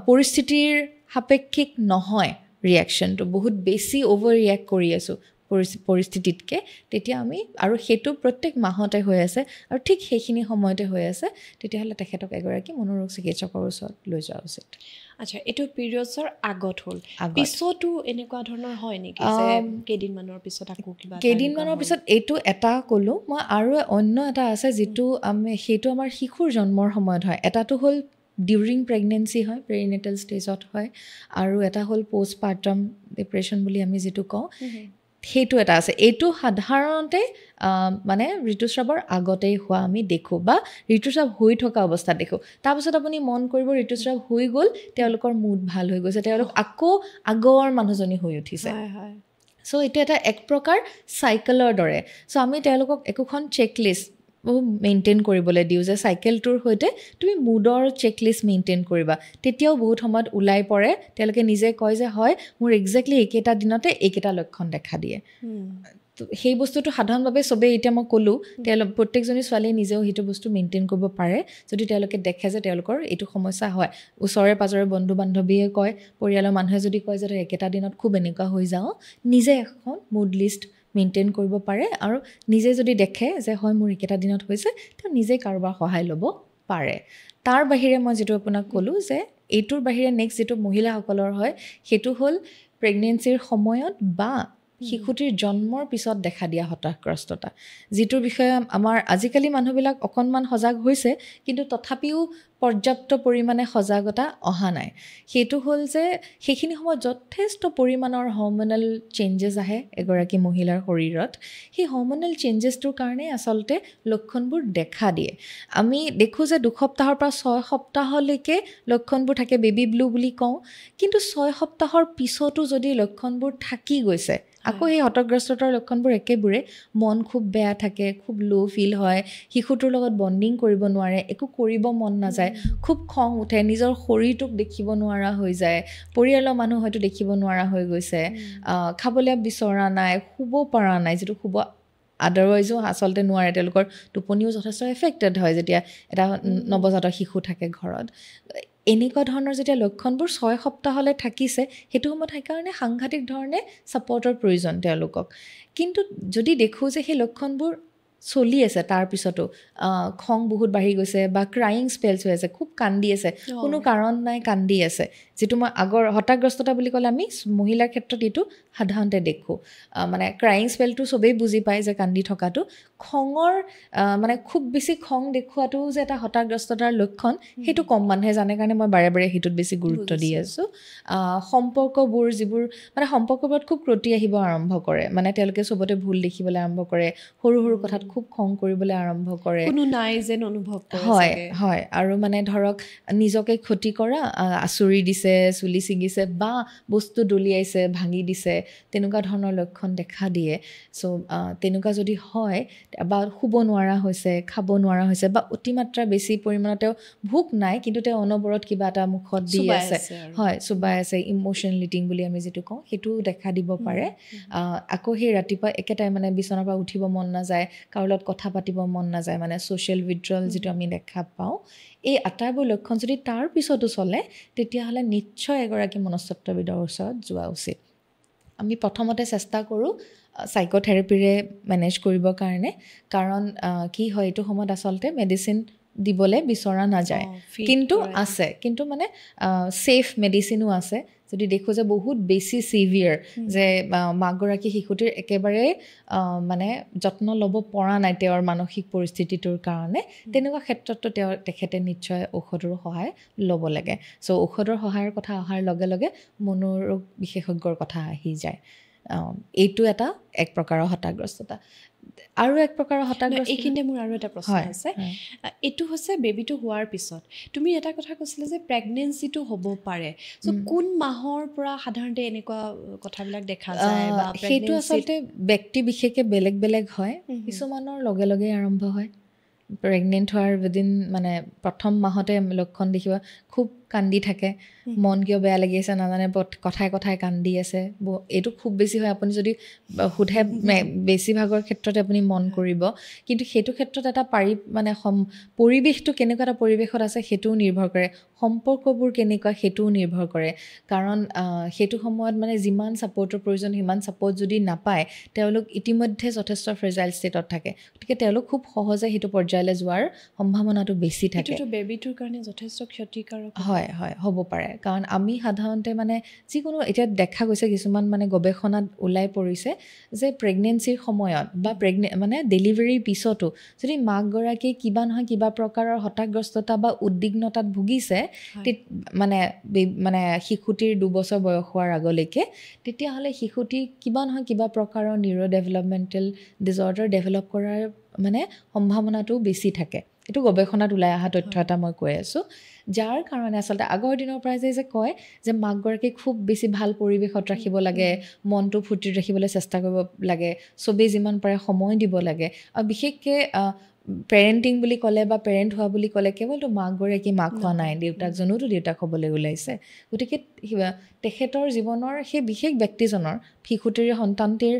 Speaker 1: পৰিস্থিতিৰ সাপেক্ষিক নহয় ৰিয়েকশ্যনটো বহুত বেছি অ'ভাৰ ৰিয়েক্ট কৰি আছোঁ পৰিস্থিতিতকৈ তেতিয়া আমি আৰু সেইটো প্ৰত্যেক মাহতে হৈ আছে আৰু ঠিক সেইখিনি সময়তে হৈ আছে তেতিয়াহ'লে তেখেতক এগৰাকী মনোৰোগ চিকিৎসকৰ ওচৰত লৈ যোৱা উচিত
Speaker 2: আচ্ছা এইটো পিৰিয়ডছৰ আগত হ'ল পিছতো এনেকুৱা ধৰণৰ হয় নেকি যে কেইদিনমানৰ পিছত আকৌ কিবা
Speaker 1: কেইদিনমানৰ পিছত এইটো এটা ক'লোঁ মই আৰু অন্য এটা আছে যিটো সেইটো আমাৰ শিশুৰ জন্মৰ সময়ত হয় এটাটো হ'ল ডিউৰিং প্ৰেগনেঞ্চি হয় পেৰিনেটেল ষ্টেজত হয় আৰু এটা হ'ল পষ্টপাৰ্টাম ডিপ্ৰেশ্যন বুলি আমি যিটো কওঁ সেইটো এটা আছে এইটো সাধাৰণতে মানে ঋতুস্ৰাৱৰ আগতেই হোৱা আমি দেখোঁ বা ঋতুস্ৰাৱ হৈ থকা অৱস্থাত দেখোঁ তাৰপিছত আপুনি মন কৰিব ঋতুস্ৰাৱ হৈ গ'ল তেওঁলোকৰ মুড ভাল হৈ গৈছে তেওঁলোক আকৌ আগৰ মানুহজনী হৈ উঠিছে চ' এইটো এটা এক প্ৰকাৰ চাইকেলৰ দৰে চ' আমি তেওঁলোকক একোখন চেকলিষ্ট মেইনটেইন কৰিবলৈ দিওঁ যে চাইকেলটোৰ সৈতে তুমি মুডৰ চেকলিষ্ট মেইনটেইন কৰিবা তেতিয়াও বহুত সময়ত ওলাই পৰে তেওঁলোকে নিজে কয় যে হয় মোৰ একজেক্টলি এইকেইটা দিনতে এইকেইটা লক্ষণ দেখা দিয়ে সেই বস্তুটো সাধাৰণভাৱে চবেই এতিয়া মই ক'লোঁ তেওঁলোক প্ৰত্যেকজনী ছোৱালীয়ে নিজেও সেইটো বস্তু মেইনটেইন কৰিব পাৰে যদি তেওঁলোকে দেখে যে তেওঁলোকৰ এইটো সমস্যা হয় ওচৰে পাজৰে বন্ধু বান্ধৱীয়ে কয় পৰিয়ালৰ মানুহে যদি কয় যে একেটা দিনত খুব এনেকুৱা হৈ যাওঁ নিজে এখন মুড লিষ্ট মেইনটেইন কৰিব পাৰে আৰু নিজে যদি দেখে যে হয় মোৰ একেটা দিনত হৈছে তেওঁ নিজে কাৰোবাৰ সহায় ল'ব পাৰে তাৰ বাহিৰে মই যিটো আপোনাক ক'লোঁ যে এইটোৰ বাহিৰে নেক্সট যিটো মহিলাসকলৰ হয় সেইটো হ'ল প্ৰেগনেঞ্চিৰ সময়ত বা শিশুটিৰ জন্মৰ পিছত দেখা দিয়া হতাশগ্ৰস্ততা যিটোৰ বিষয়ে আমাৰ আজিকালি মানুহবিলাক অকণমান সজাগ হৈছে কিন্তু তথাপিও পৰ্যাপ্ত পৰিমাণে সজাগতা অহা নাই সেইটো হ'ল যে সেইখিনি সময়ত যথেষ্ট পৰিমাণৰ হৰম'নেল চেঞ্জেছ আহে এগৰাকী মহিলাৰ শৰীৰত সেই হৰম'নেল চেঞ্জেছটোৰ কাৰণে আচলতে লক্ষণবোৰ দেখা দিয়ে আমি দেখোঁ যে 2 সপ্তাহৰ পৰা 6 সপ্তাহলৈকে লক্ষণবোৰ থাকে বেবী ব্লু বুলি কওঁ কিন্তু 6 সপ্তাহৰ পিছতো যদি লক্ষণবোৰ থাকি গৈছে আকৌ সেই হতাশাগ্ৰস্ততাৰ লক্ষণবোৰ একেবোৰে মন খুব বেয়া থাকে খুব ল' ফিল হয় শিশুটোৰ লগত বণ্ডিং কৰিব নোৱাৰে একো কৰিব মন নাযায় খুব খং উঠে নিজৰ শৰীৰটোক দেখিব নোৱাৰা হৈ যায় পৰিয়ালৰ মানুহ হয়তো দেখিব নোৱাৰা হৈ গৈছে খাবলৈ বিচৰা নাই শুব পৰা নাই যিটো শুব আদাৰৱাইজো আচলতে নোৱাৰে তেওঁলোকৰ টোপনিও যথেষ্ট এফেক্টেড হয় যেতিয়া এটা নৱজাতক শিশু থাকে ঘৰত এনেকুৱা ধৰণৰ যেতিয়া লক্ষণবোৰ 6 সপ্তাহলৈ থাকিছে সেইটো সময়ত সেইকাৰণে সাংঘাতিক ধৰণে ছাপৰ্টৰ প্ৰয়োজন তেওঁলোকক কিন্তু যদি দেখোঁ যে সেই লক্ষণবোৰ চলি আছে তাৰপিছতো খং বহুত বাঢ়ি গৈছে বা ক্ৰাইং স্পেলছ হৈ আছে খুব কান্দি আছে কোনো কাৰণ নাই কান্দি আছে যিটো মই আগৰ হতাশাগ্ৰস্ততা বুলি ক'লে আমি মহিলাৰ ক্ষেত্ৰত এইটো সাধাৰণতে দেখোঁ মানে ক্ৰাইং স্পেলটো চবেই বুজি পায় যে কান্দি থকাটো খঙৰ মানে খুব বেছি খং দেখুৱাটো যে এটা হতাশাগ্ৰস্ততাৰ লক্ষণ সেইটো কম মানুহে জানে কাৰণে মই বাৰে বাৰে সেইটোত বেছি গুৰুত্ব দি আছোঁ সম্পৰ্কবোৰ যিবোৰ মানে সম্পৰ্কবোৰত খুব ক্ৰতি আহিব আৰম্ভ কৰে মানে তেওঁলোকে চবতে ভুল দেখিবলৈ আৰম্ভ কৰে সৰু সৰু কথাত খুব খং কৰিবলৈ আৰম্ভ কৰে
Speaker 2: কোনো নাই যেন অনুভৱ কৰে
Speaker 1: হয় হয় আৰু মানে ধৰক নিজকে ক্ষতি কৰা আচুৰি দিছে চুলি ছিগিছে বা বস্তু দলিয়াইছে ভাঙি দিছে তেনেকুৱা ধৰণৰ লক্ষণ দেখা দিয়ে চ' তেনেকুৱা যদি হয় বা শুব নোৱাৰা হৈছে খাব নোৱাৰা হৈছে বা অতিমাত্ৰা বেছি পৰিমাণত তেওঁ ভোক নাই কিন্তু তেওঁ অনবৰত কিবা এটা মুখত দি আছে হয় চুবাই আছে ইম'চনেল ইটিং বুলি আমি যিটো কওঁ সেইটো দেখা দিব পাৰে আকৌ সেই ৰাতিপুৱা একেটাই মানে বিচনাৰ পৰা উঠিব মন নাযায় কাৰোৰ লগত কথা পাতিব মন নাযায় মানে ছ'চিয়েল উইথড্ৰল যিটো আমি দেখা পাওঁ এই আটাইবোৰ লক্ষণ যদি তাৰ পিছতো চলে তেতিয়াহ'লে নিশ্চয় এগৰাকী মনস্তত্ত্ববিদৰ ওচৰত যোৱা উচিত আমি প্ৰথমতে চেষ্টা কৰোঁ চাইক'থেৰাপিৰে মেনেজ কৰিবৰ কাৰণে কাৰণ কি হয় এইটো সময়ত আচলতে মেডিচিন দিবলৈ বিচৰা নাযায় কিন্তু আছে কিন্তু মানে ছেফ মেডিচিনো আছে যদি দেখোঁ যে বহুত বেছি ছিভিয়াৰ যে মাকগৰাকী শিশুটিৰ একেবাৰে মানে যত্ন ল'ব পৰা নাই তেওঁৰ মানসিক পৰিস্থিতিটোৰ কাৰণে তেনেকুৱা ক্ষেত্ৰতো তেখেতে নিশ্চয় ঔষধৰো সহায় ল'ব লাগে চ' ঔষধৰ সহায়ৰ কথা অহাৰ লগে লগে মনোৰোগ বিশেষজ্ঞৰ কথা আহি যায় এইটো এটা এক প্ৰকাৰৰ হতাশাগ্ৰস্ততা আৰু এক প্ৰকাৰৰ হতাশাগ্ৰস্ততা
Speaker 2: এইখিনিতে মোৰ আৰু এটা প্ৰশ্ন আছে এইটো হৈছে বেবীটো হোৱাৰ পিছত তুমি এটা কথা কৈছিলা যে প্ৰেগনেঞ্চিটো হ'ব পাৰে চ' কোন মাহৰ পৰা সাধাৰণতে এনেকুৱা কথাবিলাক দেখা যায় বা
Speaker 1: সেইটো আচলতে ব্যক্তি বিশেষে বেলেগ বেলেগ হয় কিছুমানৰ লগে লগেই আৰম্ভ হয় প্ৰেগনেণ্ট হোৱাৰ উইদিন মানে প্ৰথম মাহতে লক্ষণ দেখিবা খুব কান্দি থাকে মন কিয় বেয়া লাগি আছে নাজানে কথাই কথাই কান্দি আছে এইটো খুব বেছি হয় আপুনি যদি সোধে বেছিভাগৰ ক্ষেত্ৰতে আপুনি মন কৰিব কিন্তু সেইটো ক্ষেত্ৰত এটা মানে পৰিৱেশটো কেনেকুৱা এটা পৰিৱেশত আছে সেইটোও নিৰ্ভৰ কৰে সম্পৰ্কবোৰ কেনেকুৱা সেইটোও নিৰ্ভৰ কৰে কাৰণ সেইটো সময়ত মানে যিমান ছাপৰ্টৰ প্ৰয়োজন সিমান ছাপৰ্ট যদি নাপায় তেওঁলোক ইতিমধ্যে যথেষ্ট ফ্ৰেজাইল ষ্টেটত থাকে গতিকে তেওঁলোক খুব সহজে সেইটো পৰ্যায়লৈ যোৱাৰ সম্ভাৱনাটো বেছি থাকে
Speaker 2: এইটো বেবীটোৰ কাৰণে যথেষ্ট ক্ষতিকাৰক
Speaker 1: হয় হয় হ'ব পাৰে কাৰণ আমি সাধাৰণতে মানে যিকোনো এতিয়া দেখা গৈছে কিছুমান মানে গৱেষণাত ওলাই পৰিছে যে প্ৰেগনেঞ্চিৰ সময়ত বা মানে ডেলিভাৰীৰ পিছতো যদি মাকগৰাকী কিবা নহয় কিবা প্ৰকাৰৰ হতাশাগ্ৰস্ততা বা উদ্বিগ্নতাত ভুগিছে মানে শিশুটিৰ 2 বছৰ বয়স হোৱাৰ আগলৈকে তেতিয়াহ'লে শিশুটি কিবা নহয় কিবা প্ৰকাৰৰ নিউৰ' ডেভেলপমেণ্টেল ডিজৰ্ডাৰ ডেভেলপ কৰাৰ মানে সম্ভাৱনাটো বেছি থাকে এইটো গৱেষণাত ওলাই অহা তথ্য এটা মই কৈ আছোঁ যাৰ কাৰণে আচলতে আগৰ দিনৰ পৰাই যে কয় যে মাকগৰাকীক খুব বেছি ভাল পৰিৱেশত ৰাখিব লাগে মনটো ফূৰ্তিত ৰাখিবলৈ চেষ্টা কৰিব লাগে চবেই যিমান পাৰে সময় দিব লাগে আৰু বিশেষকৈ পেৰেণ্টিং বুলি ক'লে বা পেৰেণ্ট হোৱা বুলি ক'লে কেৱলতো মাকগৰাকী মাক হোৱা নাই দেউতাকজনোতো দেউতাক হ'বলৈ ওলাইছে গতিকে তেখেতৰ জীৱনৰ সেই বিশেষ ব্যক্তিজনৰ শিশুটিৰ সন্তানটিৰ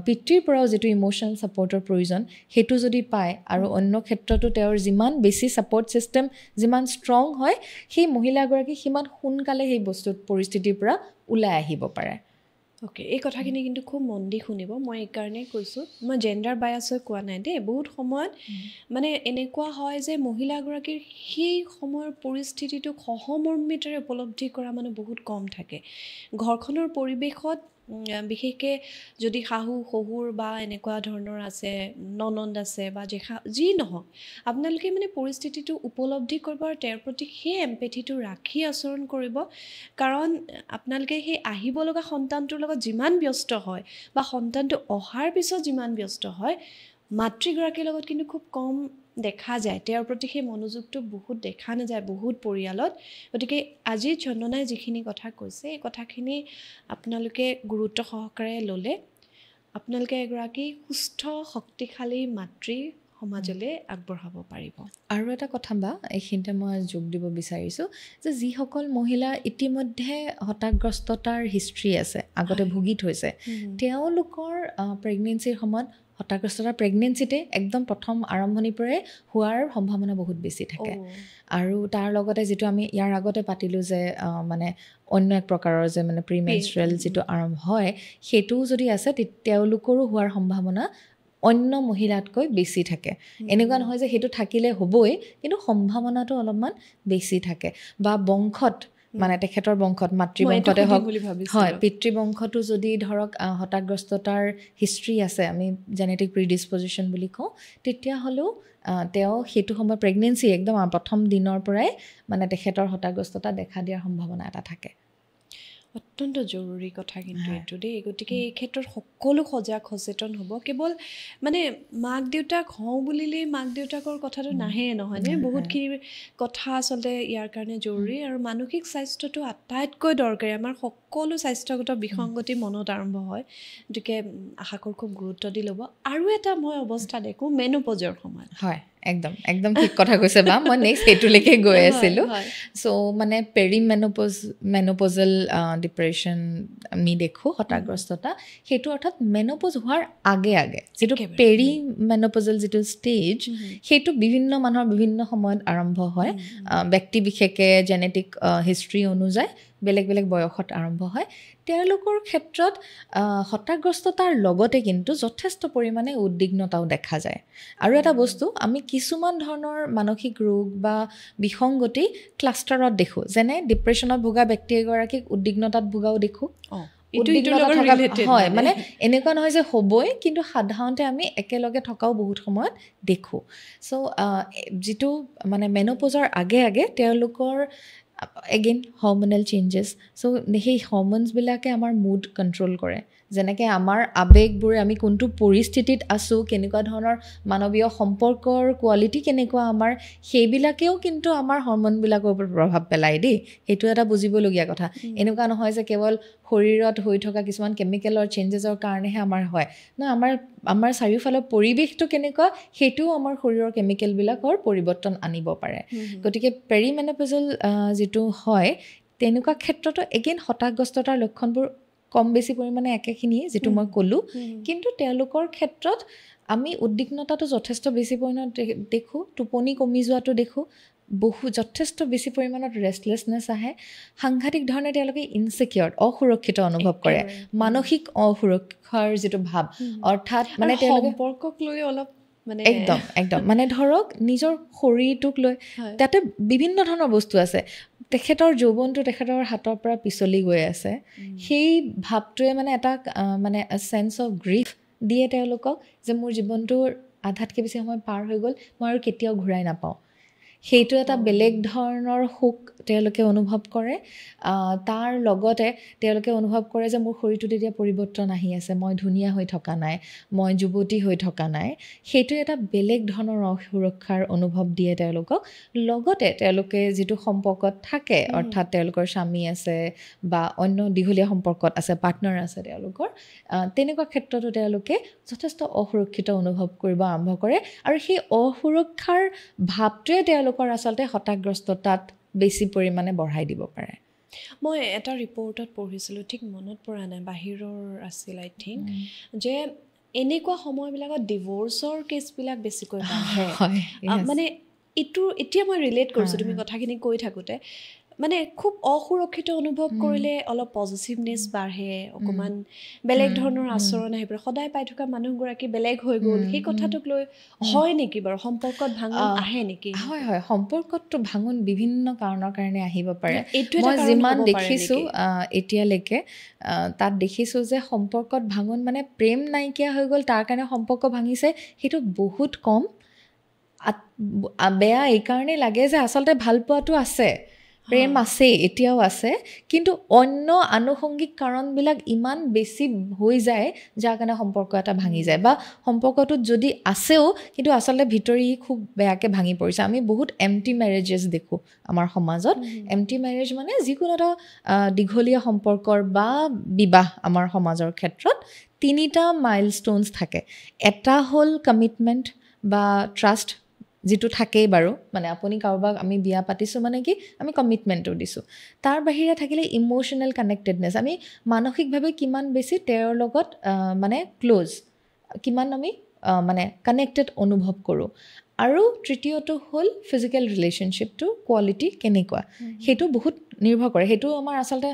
Speaker 1: পিতৃৰ পৰাও যিটো ইম'চনেল ছাপৰ্টৰ প্ৰয়োজন সেইটো যদি পায় আৰু অন্য ক্ষেত্ৰতো তেওঁৰ যিমান বেছি ছাপৰ্ট ছিষ্টেম যিমান ষ্ট্ৰং হয় সেই মহিলাগৰাকী সিমান সোনকালে সেই বস্তুত পৰিস্থিতিৰ পৰা ওলাই আহিব পাৰে
Speaker 2: অ'কে এই কথাখিনি কিন্তু খুব মন দি শুনিব মই এইকাৰণেই কৈছোঁ মই জেণ্ডাৰ বায়াছ হৈ কোৱা নাই দেই বহুত সময়ত মানে এনেকুৱা হয় যে মহিলাগৰাকীৰ সেই সময়ৰ পৰিস্থিতিটোক সহমৰ্মিতাৰে উপলব্ধি কৰা মানুহ বহুত কম থাকে ঘৰখনৰ পৰিৱেশত বিশেষকৈ যদি শাহু শহুৰ বা এনেকুৱা ধৰণৰ আছে ননন্দ আছে বা যি নহওক আপোনালোকে মানে পৰিস্থিতিটো উপলব্ধি কৰিব আৰু তেওঁৰ প্ৰতি সেই এম্পেথিটো ৰাখি আচৰণ কৰিব কাৰণ আপোনালোকে সেই আহিব লগা সন্তানটোৰ লগত যিমান ব্যস্ত হয় বা সন্তানটো অহাৰ পিছত যিমান ব্যস্ত হয় মাতৃগৰাকীৰ লগত কিন্তু খুব কম দেখা যায় তেওঁৰ প্ৰতি সেই মনোযোগটো বহুত দেখা নাযায় বহুত পৰিয়ালত গতিকে আজি চন্দনাই যিখিনি কথা কৈছে এই কথাখিনি আপোনালোকে গুৰুত্ব সহকাৰে ল'লে আপোনালোকে এগৰাকী সুস্থ শক্তিশালী মাতৃ সমাজলৈ আগবঢ়াব পাৰিব
Speaker 1: আৰু এটা কথা বা এইখিনিতে মই যোগ দিব বিচাৰিছোঁ যে যিসকল মহিলাৰ ইতিমধ্যে হতাশাগ্ৰস্ততাৰ হিষ্ট্ৰী আছে আগতে ভুগি থৈছে তেওঁলোকৰ প্ৰেগনেঞ্চিৰ সময়ত হতাশাগ্ৰস্ততাৰ প্ৰেগনেঞ্চিতে একদম প্ৰথম আৰম্ভণিৰ পৰাই হোৱাৰ সম্ভাৱনা বহুত বেছি থাকে আৰু তাৰ লগতে যিটো আমি ইয়াৰ আগতে পাতিলোঁ যে মানে অন্য এক প্ৰকাৰৰ যে মানে প্ৰিমেনষ্ট্ৰুৱেল যিটো আৰম্ভ হয় সেইটোও যদি আছে তেওঁলোকৰো হোৱাৰ সম্ভাৱনা অন্য মহিলাতকৈ বেছি থাকে এনেকুৱা নহয় যে সেইটো থাকিলে হ'বই কিন্তু সম্ভাৱনাটো অলপমান বেছি থাকে বা বংশত মানে তেখেতৰ বংশত মাতৃবংশতে হওক হয় পিতৃবংশটো যদি ধৰক হতাশাগ্ৰস্ততাৰ হিষ্ট্ৰী আছে আমি জেনেটিক প্ৰিডিছপজিশ্যন বুলি কওঁ তেতিয়াহ'লেও তেওঁ সেইটো সময় প্ৰেগনেঞ্চি একদম প্ৰথম দিনৰ পৰাই মানে তেখেতৰ হতাশাগ্ৰস্ততা দেখা দিয়াৰ সম্ভাৱনা এটা থাকে
Speaker 2: অত্যন্ত জৰুৰী কথা কিন্তু এইটো দেই গতিকে এই ক্ষেত্ৰত সকলো সজাগ সচেতন হ'ব কেৱল মানে মাক দেউতাক হওঁ বুলিলেই মাক দেউতাকৰ কথাটো নাহে নহয়নে বহুতখিনি কথা আচলতে ইয়াৰ কাৰণে জৰুৰী আৰু মানসিক স্বাস্থ্যটো আটাইতকৈ দৰকাৰী আমাৰ সকলো স্বাস্থ্যগত বিসংগতি মনত আৰম্ভ হয় গতিকে আশা কৰোঁ খুব গুৰুত্ব দি ল'ব আৰু এটা মই অৱস্থা দেখোঁ মেনোপজৰ সময়ত
Speaker 1: হয় একদম একদম ঠিক কথা কৈছে বা মই নেক্সট সেইটোলৈকে গৈ আছিলোঁ চ' মানে মেনোপজেল ডিপ্ৰেশ্যন আমি দেখোঁ হতাশাগ্ৰস্ততা সেইটো অৰ্থাৎ মেনোপজ হোৱাৰ আগে আগে যিটো পেৰি মেনোপজেল যিটো ষ্টেজ সেইটো বিভিন্ন মানুহৰ বিভিন্ন সময়ত আৰম্ভ হয় ব্যক্তি বিশেষে জেনেটিক হিষ্ট্ৰী অনুযায়ী বেলেগ বেলেগ বয়সত আৰম্ভ হয় তেওঁলোকৰ ক্ষেত্ৰত হতাশাগ্ৰস্ততাৰ লগতে কিন্তু যথেষ্ট পৰিমাণে উদ্বিগ্নতাও দেখা যায় আৰু এটা বস্তু আমি কিছুমান ধৰণৰ মানসিক ৰোগ বা বিসংগতি ক্লাষ্টাৰত দেখোঁ যেনে ডিপ্ৰেশ্যনত ভোগা ব্যক্তি এগৰাকীক উদ্বিগ্নতাত ভোগাও দেখোঁ হয় মানে এনেকুৱা নহয় যে হ'বই কিন্তু সাধাৰণতে আমি একেলগে থকাও বহুত সময়ত দেখোঁ চ' যিটো মানে মেনোপজৰ আগে আগে তেওঁলোকৰ এগেইন হৰম'নেল চেঞ্জেছ চ' সেই হৰম'নছবিলাকে আমাৰ মুড কণ্ট্ৰল কৰে যেনেকৈ আমাৰ আৱেগবোৰে আমি কোনটো পৰিস্থিতিত আছোঁ কেনেকুৱা ধৰণৰ মানৱীয় সম্পৰ্কৰ কোৱালিটি কেনেকুৱা আমাৰ সেইবিলাকেও কিন্তু আমাৰ হৰম'নবিলাকৰ ওপৰত প্ৰভাৱ পেলায় দেই সেইটো এটা বুজিবলগীয়া কথা এনেকুৱা নহয় যে কেৱল শৰীৰত হৈ থকা কিছুমান কেমিকেলৰ চেঞ্জেছৰ কাৰণেহে আমাৰ হয় ন আমাৰ চাৰিওফালৰ পৰিৱেশটো কেনেকুৱা সেইটোও আমাৰ শৰীৰৰ কেমিকেলবিলাকৰ পৰিৱৰ্তন আনিব পাৰে গতিকে পেৰিমেনোপজেল যিটো হয় তেনেকুৱা ক্ষেত্ৰতো এগেইন হতাশাগ্ৰস্ততাৰ লক্ষণবোৰ কম বেছি পৰিমাণে একেখিনিয়ে যিটো মই ক'লোঁ কিন্তু তেওঁলোকৰ ক্ষেত্ৰত আমি উদ্বিগ্নতাটো যথেষ্ট বেছি পৰিমাণত দেখোঁ টোপনি কমি যোৱাটো দেখোঁ যথেষ্ট বেছি পৰিমাণত ৰেষ্টলেছনেছ আহে সাংঘাতিক ধৰণে তেওঁলোকে ইনচিকিউৰ অসুৰক্ষিত অনুভৱ কৰে মানসিক অসুৰক্ষাৰ যিটো ভাৱ অৰ্থাৎ মানে তেওঁলোকে
Speaker 2: সম্পৰ্কক লৈ অলপ মানে
Speaker 1: একদম মানে ধৰক নিজৰ শৰীৰটোক লৈ তাতে বিভিন্ন ধৰণৰ বস্তু আছে তেখেতৰ যৌৱনটো তেখেতৰ হাতৰ পৰা পিছলি গৈ আছে সেই ভাৱটোৱে মানে এটা মানে চেন্স অফ গ্ৰীফ দিয়ে তেওঁলোকক যে মোৰ জীৱনটোৰ আধাতকৈ বেছি সময় পাৰ হৈ গ'ল মই আৰু কেতিয়াও ঘূৰাই নাপাওঁ সেইটো এটা বেলেগ ধৰণৰ সুখ তেওঁলোকে অনুভৱ কৰে তাৰ লগতে তেওঁলোকে অনুভৱ কৰে যে মোৰ শৰীৰটোত এতিয়া পৰিৱৰ্তন আহি আছে মই ধুনীয়া হৈ থকা নাই মই যুৱতী হৈ থকা নাই সেইটো এটা বেলেগ ধৰণৰ সুৰক্ষাৰ অনুভৱ দিয়ে তেওঁলোকক লগতে তেওঁলোকে যিটো সম্পৰ্কত থাকে অৰ্থাৎ তেওঁলোকৰ স্বামী আছে বা অন্য দীঘলীয়া সম্পৰ্কত আছে পাৰ্টনাৰ আছে তেওঁলোকৰ তেনেকুৱা ক্ষেত্ৰতো তেওঁলোকে যথেষ্ট অসুৰক্ষিত অনুভৱ কৰিব আৰম্ভ কৰে আৰু সেই অসুৰক্ষাৰ ভাৱটোৱে তেওঁলোকৰ আচলতে হতাগ্ৰস্ততাত বেছি পৰিমাণে বঢ়াই দিব পাৰে
Speaker 2: মই এটা ৰিপৰ্টত পঢ়িছিলোঁ ঠিক মনত পৰা নাই বাহিৰৰ আছিল আই থিংক যে এনেকুৱা সময়বিলাকত ডিভ'ৰ্চৰ কেছবিলাক বেছিকৈ বাঢ়ে মানে এইটো এতিয়া মই ৰিলেট কৰিছোঁ তুমি কথাখিনি কৈ থাকোঁতে মানে খুব অসুৰক্ষিত অনুভৱ কৰিলে অলপ পজিটিভনেছ বাঢ়ে অকণমান বেলেগ ধৰণৰ আচৰণ আহি পৰে সদায় পাই থকা মানুহগৰাকী বেলেগ হৈ গ'ল সেই কথাটোক লৈ হয় নেকি বাৰু সম্পৰ্কত ভাঙন আহে নেকি
Speaker 1: হয় হয় সম্পৰ্কতটো ভাঙন বিভিন্ন কাৰণৰ কাৰণে আহিব পাৰে মই যিমান দেখিছোঁ এতিয়ালৈকে তাত দেখিছোঁ যে সম্পৰ্কত ভাঙন মানে প্ৰেম নাইকিয়া হৈ গ'ল তাৰ কাৰণে সম্পৰ্ক ভাঙিছে সেইটো বহুত কম বেয়া এইকাৰণেই লাগে যে আচলতে ভাল পোৱাটো আছে প্ৰেম আছে এতিয়াও আছে কিন্তু অন্য আনুষংগিক কাৰণবিলাক ইমান বেছি হৈ যায় যাৰ কাৰণে সম্পৰ্ক এটা ভাঙি যায় বা সম্পৰ্কটোত যদি আছেও কিন্তু আচলতে ভিতৰি খুব বেয়াকৈ ভাঙি পৰিছে আমি বহুত এমটি মেৰেজেছ দেখোঁ আমাৰ সমাজত এমটি মেৰেজ মানে যিকোনো এটা দীঘলীয়া সম্পৰ্কৰ বা বিবাহ আমাৰ সমাজৰ ক্ষেত্ৰত 3টা মাইলষ্ট'নছ থাকে এটা হ'ল কমিটমেণ্ট বা ট্ৰাষ্ট যিটো থাকেই বাৰু মানে আপুনি কাৰোবাক আমি বিয়া পাতিছোঁ মানে কি আমি কমিটমেণ্টটো দিছোঁ তাৰ বাহিৰে থাকিলে ইম'শ্যনেল কানেক্টেডনেছ আমি মানসিকভাৱে কিমান বেছি তেওঁৰ লগত মানে ক্ল'জ কিমান আমি মানে কানেক্টেড অনুভৱ কৰোঁ আৰু তৃতীয়টো হ'ল ফিজিকেল ৰিলেশ্যনশ্বিপটো কোৱালিটি কেনেকুৱা সেইটো বহুত নিৰ্ভৰ কৰে সেইটো আমাৰ আচলতে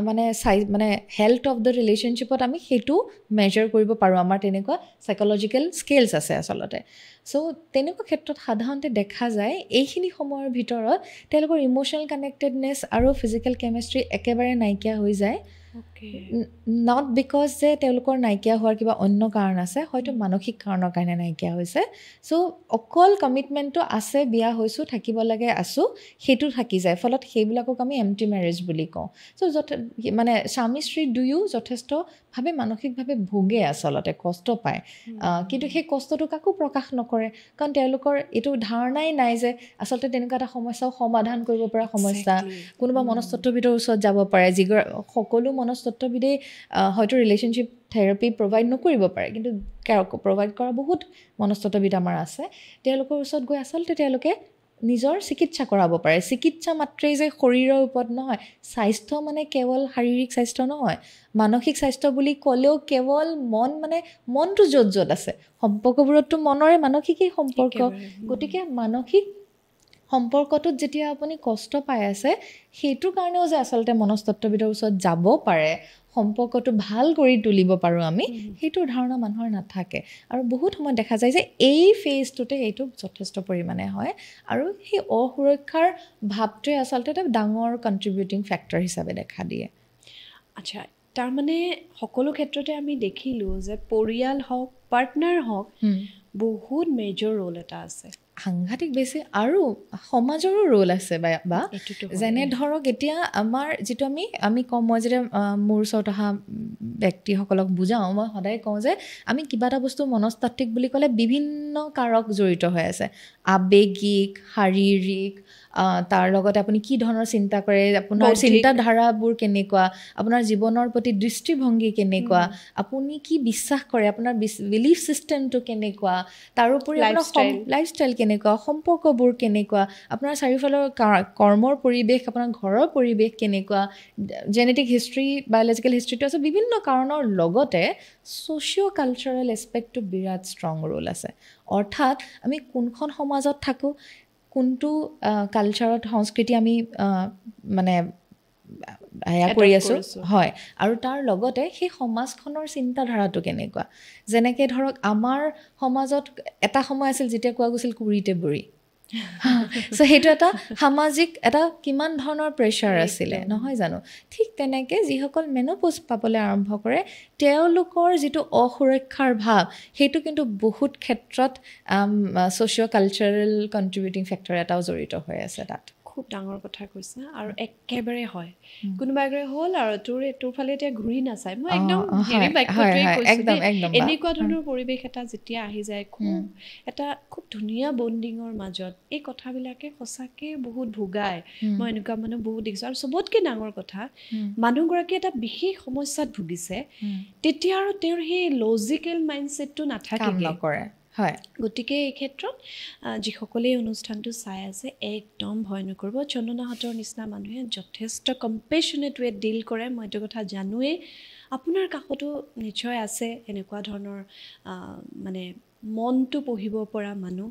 Speaker 1: মানে হেল্থ অফ দ্য ৰিলেশ্যনশ্বিপত আমি সেইটো মেজাৰ কৰিব পাৰোঁ আমাৰ তেনেকুৱা চাইক'লজিকেল স্কেলছ আছে আচলতে চ' তেনেকুৱা ক্ষেত্ৰত সাধাৰণতে দেখা যায় এইখিনি সময়ৰ ভিতৰত তেওঁলোকৰ ইম'শ্যনেল কানেক্টেডনেছ আৰু ফিজিকেল কেমেষ্ট্ৰি একেবাৰে নাইকিয়া হৈ যায় নট বিকজ যে তেওঁলোকৰ নাইকিয়া হোৱাৰ কিবা অন্য কাৰণ আছে হয়তো মানসিক কাৰণৰ কাৰণে নাইকিয়া হৈছে চ' অকল কমিটমেণ্টটো আছে বিয়া হৈছোঁ থাকিব লাগে আছোঁ সেইটো থাকি যায় ফলত সেইবিলাকক আমি এমটি মেৰেজ বুলি কওঁ চ' মানে স্বামী স্ত্ৰী দুয়ো যথেষ্টভাৱে মানসিকভাৱে ভোগে আচলতে কষ্ট পায় কিন্তু সেই কষ্টটো কাকো প্ৰকাশ নকৰে কাৰণ তেওঁলোকৰ এইটো ধাৰণাই নাই যে আচলতে তেনেকুৱা এটা সমস্যাও সমাধান কৰিব পৰা সমস্যা কোনোবা মনস্তত্ত্ববিদৰ ওচৰত যাব পাৰে সকলো মনস্তত্ত্ববিদেই হয়তো ৰিলেশ্যনশ্বিপ থেৰাপি প্ৰভাইড নকৰিব পাৰে কিন্তু প্ৰভাইড কৰা বহুত মনস্তত্ত্ববিদ আমাৰ আছে তেওঁলোকৰ ওচৰত গৈ আচলতে তেওঁলোকে নিজৰ চিকিৎসা কৰাব পাৰে চিকিৎসা মাত্ৰেই যে শৰীৰৰ ওপৰত নহয় স্বাস্থ্য মানে কেৱল শাৰীৰিক স্বাস্থ্য নহয় মানসিক স্বাস্থ্য বুলি ক'লেও কেৱল মন মানে মনটো য'ত য'ত আছে সম্পৰ্কবোৰততো মনৰে মানসিকেই সম্পৰ্ক গতিকে মানসিক সম্পৰ্কটোত যেতিয়া আপুনি কষ্ট পাই আছে সেইটোৰ কাৰণেও যে আচলতে মনস্তত্ত্ববিদৰ ওচৰত যাব পাৰে সম্পৰ্কটো ভাল কৰি তুলিব পাৰোঁ আমি সেইটোৰ ধাৰণা মানুহৰ নাথাকে আৰু বহুত সময় দেখা যায় যে এই ফেজটোতে এইটো যথেষ্ট পৰিমাণে হয় আৰু সেই অসুৰক্ষাৰ ভাৱটোৱে আচলতে এটা ডাঙৰ কণ্ট্ৰিবিউটিং ফেক্টৰ হিচাপে দেখা দিয়ে
Speaker 2: আচ্ছা তাৰমানে সকলো ক্ষেত্ৰতে আমি দেখিলোঁ যে পৰিয়াল হওক পাৰ্টনাৰ হওক বহুত মেজৰ ৰোল এটা আছে
Speaker 1: সাংঘাতিক বেছি আৰু সমাজৰো ৰোল আছে বা যেনে ধৰক এতিয়া আমাৰ যিটো আমি কওঁ মই যেতিয়া মোৰ ওচৰত অহা ব্যক্তিসকলক বুজাওঁ মই সদায় কওঁ যে আমি কিবা এটা বস্তু মনস্তাত্ত্বিক বুলি ক'লে বিভিন্ন কাৰক জড়িত হৈ আছে আৱেগিক শাৰীৰিক তাৰ লগতে আপুনি কি ধৰণৰ চিন্তা কৰে আপোনাৰ চিন্তাধাৰাবোৰ কেনেকুৱা আপোনাৰ জীৱনৰ প্ৰতি দৃষ্টিভংগী কেনেকুৱা আপুনি কি বিশ্বাস কৰে আপোনাৰ বিলিফ ছিষ্টেমটো কেনেকুৱা তাৰোপৰি আপোনাৰ লাইফষ্টাইল কেনেকুৱা সম্পৰ্কবোৰ কেনেকুৱা আপোনাৰ চাৰিওফালৰ কৰ্মৰ পৰিৱেশ আপোনাৰ ঘৰৰ পৰিৱেশ কেনেকুৱা জেনেটিক হিষ্ট্ৰী বায়'লজিকেল হিষ্ট্ৰীটো আছে বিভিন্ন কাৰণৰ লগতে ছ'চিঅ' কালচাৰেল এছপেক্টটো বিৰাট ষ্ট্ৰং ৰোল আছে অৰ্থাৎ আমি কোনখন সমাজত থাকোঁ কোনটো কালচাৰত সংস্কৃতি আমি মানে হেয়া কৰি আছোঁ হয় আৰু তাৰ লগতে সেই সমাজখনৰ চিন্তাধাৰাটো কেনেকুৱা যেনেকৈ ধৰক আমাৰ সমাজত এটা সময় আছিল যেতিয়া কোৱা গৈছিল কুৰিতে বুঢ়ী চ' সেইটো এটা সামাজিক এটা কিমান ধৰণৰ প্ৰেছাৰ আছিলে নহয় জানো ঠিক তেনেকৈ যিসকল মেন'পজ পাবলৈ আৰম্ভ কৰে তেওঁলোকৰ যিটো অসুৰক্ষাৰ ভাৱ সেইটো কিন্তু বহুত ক্ষেত্ৰত ছ'চিঅ' কালচাৰেল কণ্ট্ৰিবিউটিং ফেক্টৰ এটাও জড়িত হৈ আছে তাত
Speaker 2: খুব ডাঙৰ কথা কৈছা আৰু একেবাৰে হয় কোনোবা এগৰাকী হ'ল আৰু তোৰ ফালে এতিয়া ঘূৰি নাচায় মই একদম হেৰি বাক্যটোৱে কৈছোঁ এনেকুৱা ধৰণৰ পৰিৱেশ এটা যেতিয়া আহি যায় এটা খুব ধুনীয়া বণ্ডিঙৰ মাজত এই কথাবিলাকে সঁচাকৈ বহুত ভোগায় মই এনেকুৱা মানুহ বহুত দেখিছোঁ আৰু চবতকৈ ডাঙৰ কথা মানুহগৰাকী এটা বিশেষ সমস্যাত ভুগিছে তেতিয়া আৰু তেওঁৰ সেই লজিকেল মাইণ্ডছেটটো নাথাকে
Speaker 1: হয়
Speaker 2: গতিকে এই ক্ষেত্ৰত যিসকলে এই অনুষ্ঠানটো চাই আছে একদম ভয় নকৰিব চন্দনাহঁতৰ নিচিনা মানুহে যথেষ্ট কম্পেশ্যনেট ৱেত ডিল কৰে মই এইটো কথা জানোৱেই আপোনাৰ কাষতো নিশ্চয় আছে এনেকুৱা ধৰণৰ মানে মনটো পঢ়িব পৰা মানুহ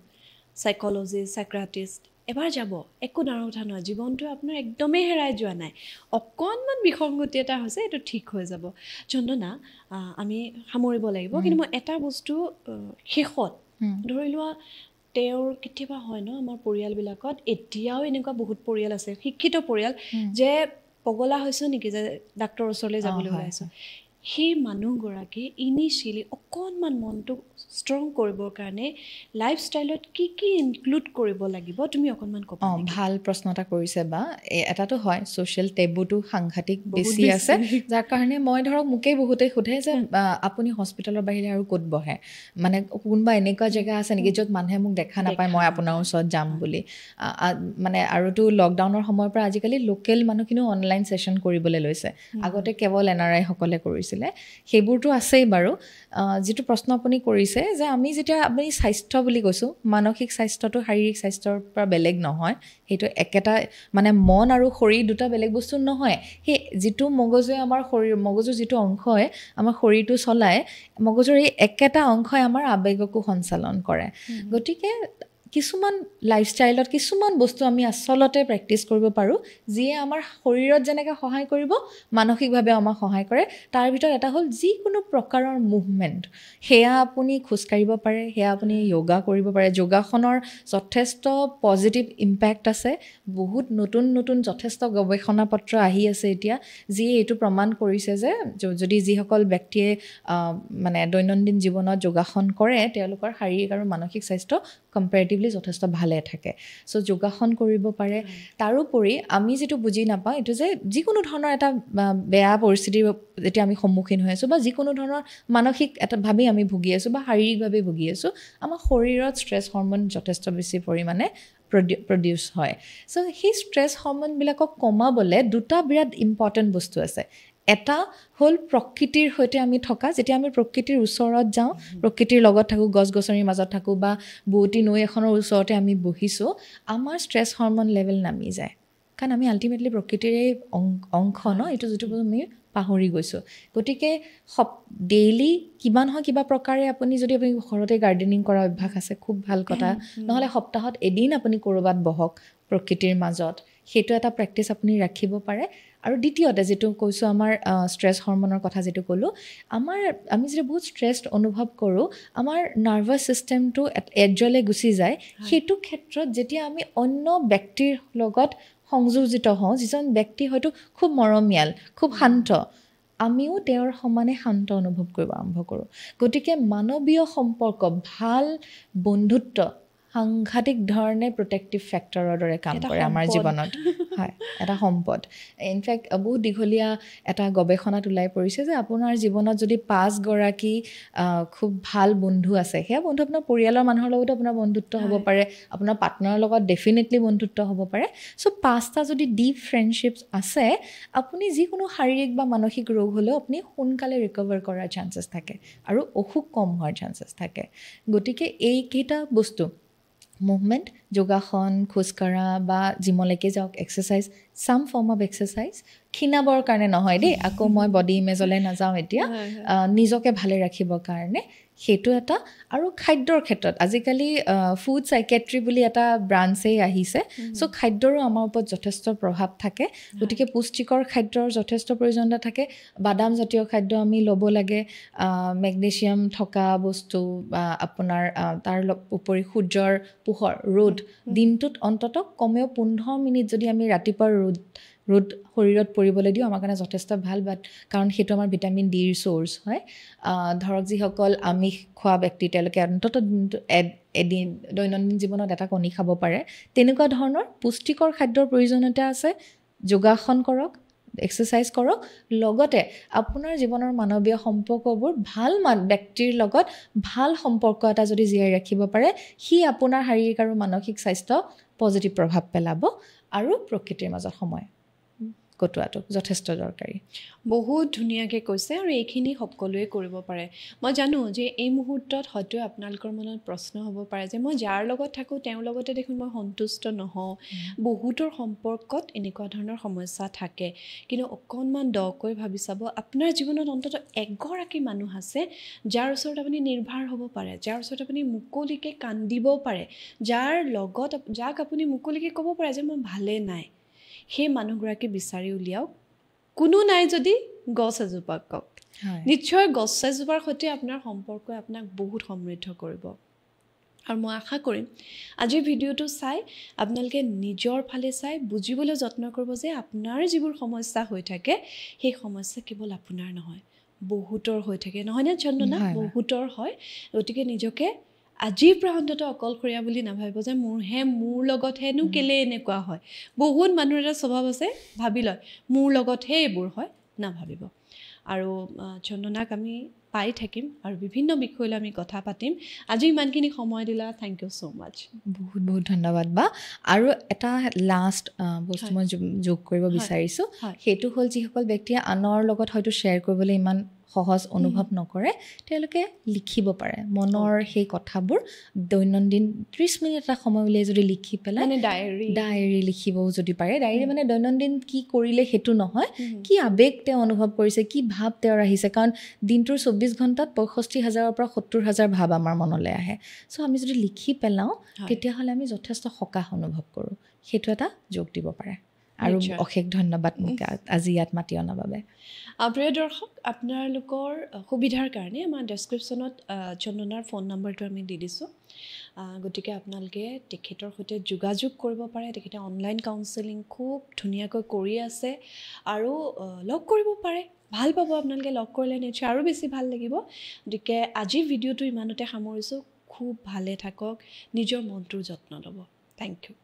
Speaker 2: চাইক'লজিষ্ট চাইক্ৰাটিষ্ট এবাৰ যাব একো ডাঙৰ কথা নহয় জীৱনটো আপোনাৰ একদমেই হেৰাই যোৱা নাই অকণমান বিসংগতি এটা হৈছে এইটো ঠিক হৈ যাব চন্দনা আমি সামৰিব লাগিব কিন্তু মই এটা বস্তু শেষত ধৰি লোৱা তেওঁৰ কেতিয়াবা হয় ন আমাৰ পৰিয়ালবিলাকত এতিয়াও এনেকুৱা বহুত পৰিয়াল আছে শিক্ষিত পৰিয়াল যে পগলা হৈছ নেকি যে ডাক্তৰৰ ওচৰলৈ যাবলৈ ওলাইছ সেই মানুহগৰাকী ইনিচিয়েলি অকণমান মনটো ষ্ট্ৰং কৰিবৰ কাৰণে লাইফষ্টাইলত কি কি ইনক্লুড কৰিব লাগিব তুমি অকণমান ক'বা
Speaker 1: ভাল প্ৰশ্ন এটা কৰিছে বা এটাতো হয় ছ'চিয়েল টেবুটো সাংঘাতিক বেছি আছে যাৰ কাৰণে মই ধৰক মোকেই বহুতেই সোধে যে আপুনি হস্পিটেলৰ বাহিৰে আৰু ক'ত বহে মানে কোনোবা এনেকুৱা জেগা আছে নেকি য'ত মানুহে মোক দেখা নাপায় মই আপোনাৰ ওচৰত যাম বুলি মানে আৰুতো লকডাউনৰ সময়ৰ পৰা আজিকালি লোকেল মানুহখিনিও অনলাইন ছেশ্যন কৰিবলৈ লৈছে আগতে কেৱল NRI সকলে কৰিছিলে সেইবোৰতো আছেই বাৰু যিটো প্ৰশ্ন আপুনি কৰিছে যে আমি যেতিয়া আপুনি স্বাস্থ্য বুলি কৈছোঁ মানসিক স্বাস্থ্যটো শাৰীৰিক স্বাস্থ্যৰ পৰা বেলেগ নহয় সেইটো একেটা মানে মন আৰু শৰীৰ দুটা বেলেগ বস্তু নহয় সেই যিটো মগজুৱে আমাৰ শৰীৰ মগজুৰ যিটো অংশই আমাৰ শৰীৰটো চলায় মগজুৰ এই একেটা অংশই আমাৰ আৱেগকো সঞ্চালন কৰে গতিকে কিছুমান লাইফষ্টাইলত কিছুমান বস্তু আমি আচলতে প্ৰেক্টিছ কৰিব পাৰোঁ যিয়ে আমাৰ শৰীৰত যেনেকৈ সহায় কৰিব মানসিকভাৱে আমাক সহায় কৰে তাৰ ভিতৰত এটা হ'ল যিকোনো প্ৰকাৰৰ মুভমেণ্ট সেয়া আপুনি খোজকাঢ়িব পাৰে সেয়া আপুনি য়োগা কৰিব পাৰে যোগাসনৰ যথেষ্ট পজিটিভ ইম্পেক্ট আছে বহুত নতুন নতুন যথেষ্ট গৱেষণা পত্ৰ আহি আছে এতিয়া যিয়ে এইটো প্ৰমাণ কৰিছে যে যদি যিসকল ব্যক্তিয়ে মানে দৈনন্দিন জীৱনত যোগাসন কৰে তেওঁলোকৰ শাৰীৰিক আৰু মানসিক স্বাস্থ্য কম্পেৰেটিভলি যথেষ্ট ভালে থাকে চ' যোগাসন কৰিব পাৰে তাৰোপৰি আমি যিটো বুজি নাপাওঁ এইটো যে যিকোনো ধৰণৰ এটা বেয়া পৰিস্থিতিৰ যেতিয়া আমি সন্মুখীন হৈ আছোঁ বা যিকোনো ধৰণৰ মানসিক এটা ভাৱেই আমি ভুগি আছোঁ বা শাৰীৰিকভাৱে ভুগি আছোঁ আমাৰ শৰীৰত ষ্ট্ৰেছ হৰম'ন যথেষ্ট বেছি পৰিমাণে প্ৰডিউচ হয় চ' সেই ষ্ট্ৰেছ হৰম'নবিলাকক কমাবলৈ দুটা বিৰাট ইম্পৰ্টেণ্ট বস্তু আছে এটা হ'ল প্ৰকৃতিৰ সৈতে আমি থকা যেতিয়া আমি প্ৰকৃতিৰ ওচৰত যাওঁ প্ৰকৃতিৰ লগত থাকোঁ গছ গছনিৰ মাজত থাকোঁ বা বুৱতী নৈ এখনৰ ওচৰতে আমি বহিছোঁ আমাৰ ষ্ট্ৰেছ হৰম'ন লেভেল নামি যায় কাৰণ আমি আল্টিমেটলি প্ৰকৃতিৰে অংশ ন এইটো যিটো আমি পাহৰি গৈছোঁ গতিকে ডেইলি কিবা নহয় কিবা প্ৰকাৰে আপুনি যদি আপুনি ঘৰতে গাৰ্ডেনিং কৰা অভ্যাস আছে খুব ভাল কথা নহ'লে সপ্তাহত এদিন আপুনি ক'ৰবাত বহক প্ৰকৃতিৰ মাজত সেইটো এটা প্ৰেক্টিছ আপুনি ৰাখিব পাৰে আৰু দ্বিতীয়তে যিটো কৈছোঁ আমাৰ ষ্ট্ৰেছ হৰম'নৰ কথা যিটো ক'লোঁ আমি যেতিয়া বহুত ষ্ট্ৰেছড অনুভৱ কৰোঁ আমাৰ নাৰ্ভাছ ছিষ্টেমটো এডজলৈ গুচি যায় সেইটো ক্ষেত্ৰত যেতিয়া আমি অন্য ব্যক্তিৰ লগত সংযোজিত হওঁ যিজন ব্যক্তি হয়তো খুব মৰমীয়াল খুব শান্ত আমিও তেওঁৰ সমানে শান্ত অনুভৱ কৰিব আৰম্ভ কৰোঁ গতিকে মানৱীয় সম্পৰ্ক ভাল বন্ধুত্ব সাংঘাতিক ধৰণে প্ৰটেক্টিভ ফেক্টৰৰ দৰে কাম কৰে আমাৰ জীৱনত হয় এটা সম্পদ ইনফেক্ট বহুত দীঘলীয়া এটা গৱেষণাত ওলাই পৰিছে যে আপোনাৰ জীৱনত যদি 5 গৰাকী খুব ভাল বন্ধু আছে সেয়া বন্ধু আপোনাৰ পৰিয়ালৰ মানুহৰ লগতো আপোনাৰ বন্ধুত্ব হ'ব পাৰে আপোনাৰ পাৰ্টনাৰৰ লগত ডেফিনেটলি বন্ধুত্ব হ'ব পাৰে চ' 5টা যদি ডিপ ফ্ৰেণ্ডশ্বিপছ আছে আপুনি যিকোনো শাৰীৰিক বা মানসিক ৰোগ হ'লেও আপুনি সোনকালে ৰিকভাৰ কৰাৰ চান্সেছ থাকে আৰু অসুখ কম হোৱাৰ চান্সেছ থাকে গতিকে এইকেইটা বস্তু মুভমেণ্ট যোগাসন খোজকঢ়া বা জিমলৈকে যাওক exercise some form of exercise ক্ষীণাবৰ কাৰণে নহয় দেই, আকৌ মই বডি ইমেজলৈ নাযাওঁ এতিয়া, নিজকে ভালে ৰাখিবৰ কাৰণে সেইটো এটা। আৰু খাদ্যৰ ক্ষেত্ৰত আজিকালি ফুড চাইকেট্ৰি বুলি এটা ব্ৰাঞ্চেই আহিছে, চ' খাদ্যৰো আমাৰ ওপৰত যথেষ্ট প্ৰভাৱ থাকে, গতিকে পুষ্টিকৰ খাদ্যৰ যথেষ্ট প্ৰয়োজনীয়তা থাকে। বাদামজাতীয় খাদ্য আমি ল'ব লাগে, মেগনেছিয়াম থকা বস্তু, আপোনাৰ তাৰ উপৰি সূৰ্যৰ পোহৰ, ৰ'দ, দিনটোত অন্ততঃ কমেও 15 মিনিট যদি আমি ৰাতিপুৱা ৰ'দ শৰীৰত পৰিবলৈ দিওঁ আমাৰ কাৰণে যথেষ্ট ভাল, কাৰণ সেইটো আমাৰ ভিটামিন ডিৰ চ'ৰ্চ হয়। ধৰক যিসকল আমিষ খোৱা ব্যক্তি তেওঁলোকে অন্ততঃ এদিন দৈনন্দিন জীৱনত এটা কণী খাব পাৰে, তেনেকুৱা ধৰণৰ পুষ্টিকৰ খাদ্যৰ প্ৰয়োজনীয়তা আছে। যোগাসন কৰক, এক্সাৰচাইজ কৰক, লগতে আপোনাৰ জীৱনৰ মানৱীয় সম্পৰ্কবোৰ ভাল ব্যক্তিৰ লগত ভাল সম্পৰ্ক এটা যদি জীয়াই ৰাখিব পাৰে, সি আপোনাৰ শাৰীৰিক আৰু মানসিক স্বাস্থ্য পজিটিভ প্ৰভাৱ পেলাব। আৰু প্ৰকৃতিৰ মাজত সময় কটোৱাটো যথেষ্ট দৰকাৰী।
Speaker 2: বহুত ধুনীয়াকৈ কৈছে, আৰু এইখিনি সকলোৱে কৰিব পাৰে। মই জানো যে এই মুহূৰ্তত হয়তো আপোনালোকৰ মনত প্ৰশ্ন হ'ব পাৰে যে মই যাৰ লগত থাকোঁ তেওঁৰ লগতে দেখোন মই সন্তুষ্ট নহওঁ। বহুতৰ সম্পৰ্কত এনেকুৱা ধৰণৰ সমস্যা থাকে, কিন্তু অকণমান দকৈ ভাবি চাব, আপোনাৰ জীৱনত অন্ততঃ এগৰাকী মানুহ আছে যাৰ ওচৰত আপুনি নিৰ্ভৰ হ'ব পাৰে, যাৰ ওচৰত আপুনি মুকলিকৈ কান্দিব পাৰে, যাক আপুনি মুকলিকৈ ক'ব পাৰে যে মই ভালে নাই। সেই মানুহগৰাকী বিচাৰি উলিয়াওক। কোনো নাই যদি গছ এজোপা কওক, নিশ্চয় গছ এজোপাৰ সৈতে আপোনাৰ সম্পৰ্কই আপোনাক বহুত সমৃদ্ধ কৰিব। আৰু মই আশা কৰিম আজিৰ ভিডিঅ'টো চাই আপোনালোকে নিজৰ ফালে চাই বুজিবলৈ যত্ন কৰিব যে আপোনাৰ যিবোৰ সমস্যা হৈ থাকে সেই সমস্যা কেৱল আপোনাৰ নহয়, বহুতৰ হৈ থাকে, নহয়নে চন্দনা? বহুতৰ হয়। গতিকে নিজকে আজিৰ পৰা অন্ততঃ অকলশৰীয়া বুলি নাভাবিব যে মোৰ লগতহেনো কেলে এনেকুৱা হয়। বহুত মানুহৰ এটা স্বভাৱ আছে, ভাবি লয় মোৰ লগতহে এইবোৰ হয়, নাভাবিব। আৰু চন্দনাক আমি পাই থাকিম আৰু বিভিন্ন বিষয়লৈ আমি কথা পাতিম। আজি ইমানখিনি সময় দিলা, থেংক ইউ ছ' মাছ।
Speaker 1: বহুত বহুত ধন্যবাদ বা। আৰু এটা লাষ্ট বস্তু মই যোগ কৰিব বিচাৰিছোঁ, সেইটো হ'ল যিসকল ব্যক্তিয়ে আনৰ লগত হয়তো শ্বেয়াৰ কৰিবলৈ ইমান সহজ অনুভৱ নকৰে, তেওঁলোকে লিখিব পাৰে মনৰ সেই কথাবোৰ। দৈনন্দিন 30 মিনিট এটা সময় উলিয়াই যদি লিখি পেলাই, ডায়েৰী লিখিবও যদি পাৰে। ডায়েৰী মানে দৈনন্দিন কি কৰিলে সেইটো নহয়, কি আৱেগ তেওঁ অনুভৱ কৰিছে, কি ভাৱ তেওঁৰ আহিছে, কাৰণ দিনটোৰ 24 ঘণ্টাত 65,000-ৰ পৰা 70,000 ভাৱ আমাৰ মনলৈ আহে। চ' আমি যদি লিখি পেলাওঁ তেতিয়াহ'লে আমি যথেষ্ট সকাহ অনুভৱ কৰোঁ। সেইটো এটা যোগ দিব পাৰে। আৰু অশেষ ধন্যবাদ মোক আজি ইয়াত মাতি অনাৰ বাবে।
Speaker 2: প্ৰিয় দৰ্শক, আপোনালোকৰ সুবিধাৰ কাৰণে আমাৰ ডেছক্ৰিপশ্যনত চন্দনাৰ ফোন নম্বৰটো আমি দি দিছোঁ। গতিকে আপোনালোকে তেখেতৰ সৈতে যোগাযোগ কৰিব পাৰে। তেখেতে অনলাইন কাউন্সেলিং খুব ধুনীয়াকৈ কৰি আছে, আৰু লগ কৰিব পাৰে। ভাল পাব আপোনালোকে, লগ কৰিলে নিশ্চয় আৰু বেছি ভাল লাগিব। গতিকে আজিৰ ভিডিঅ'টো ইমানতে সামৰিছোঁ। খুব ভালে থাকক, নিজৰ মনটোৰ যত্ন ল'ব। Thank U.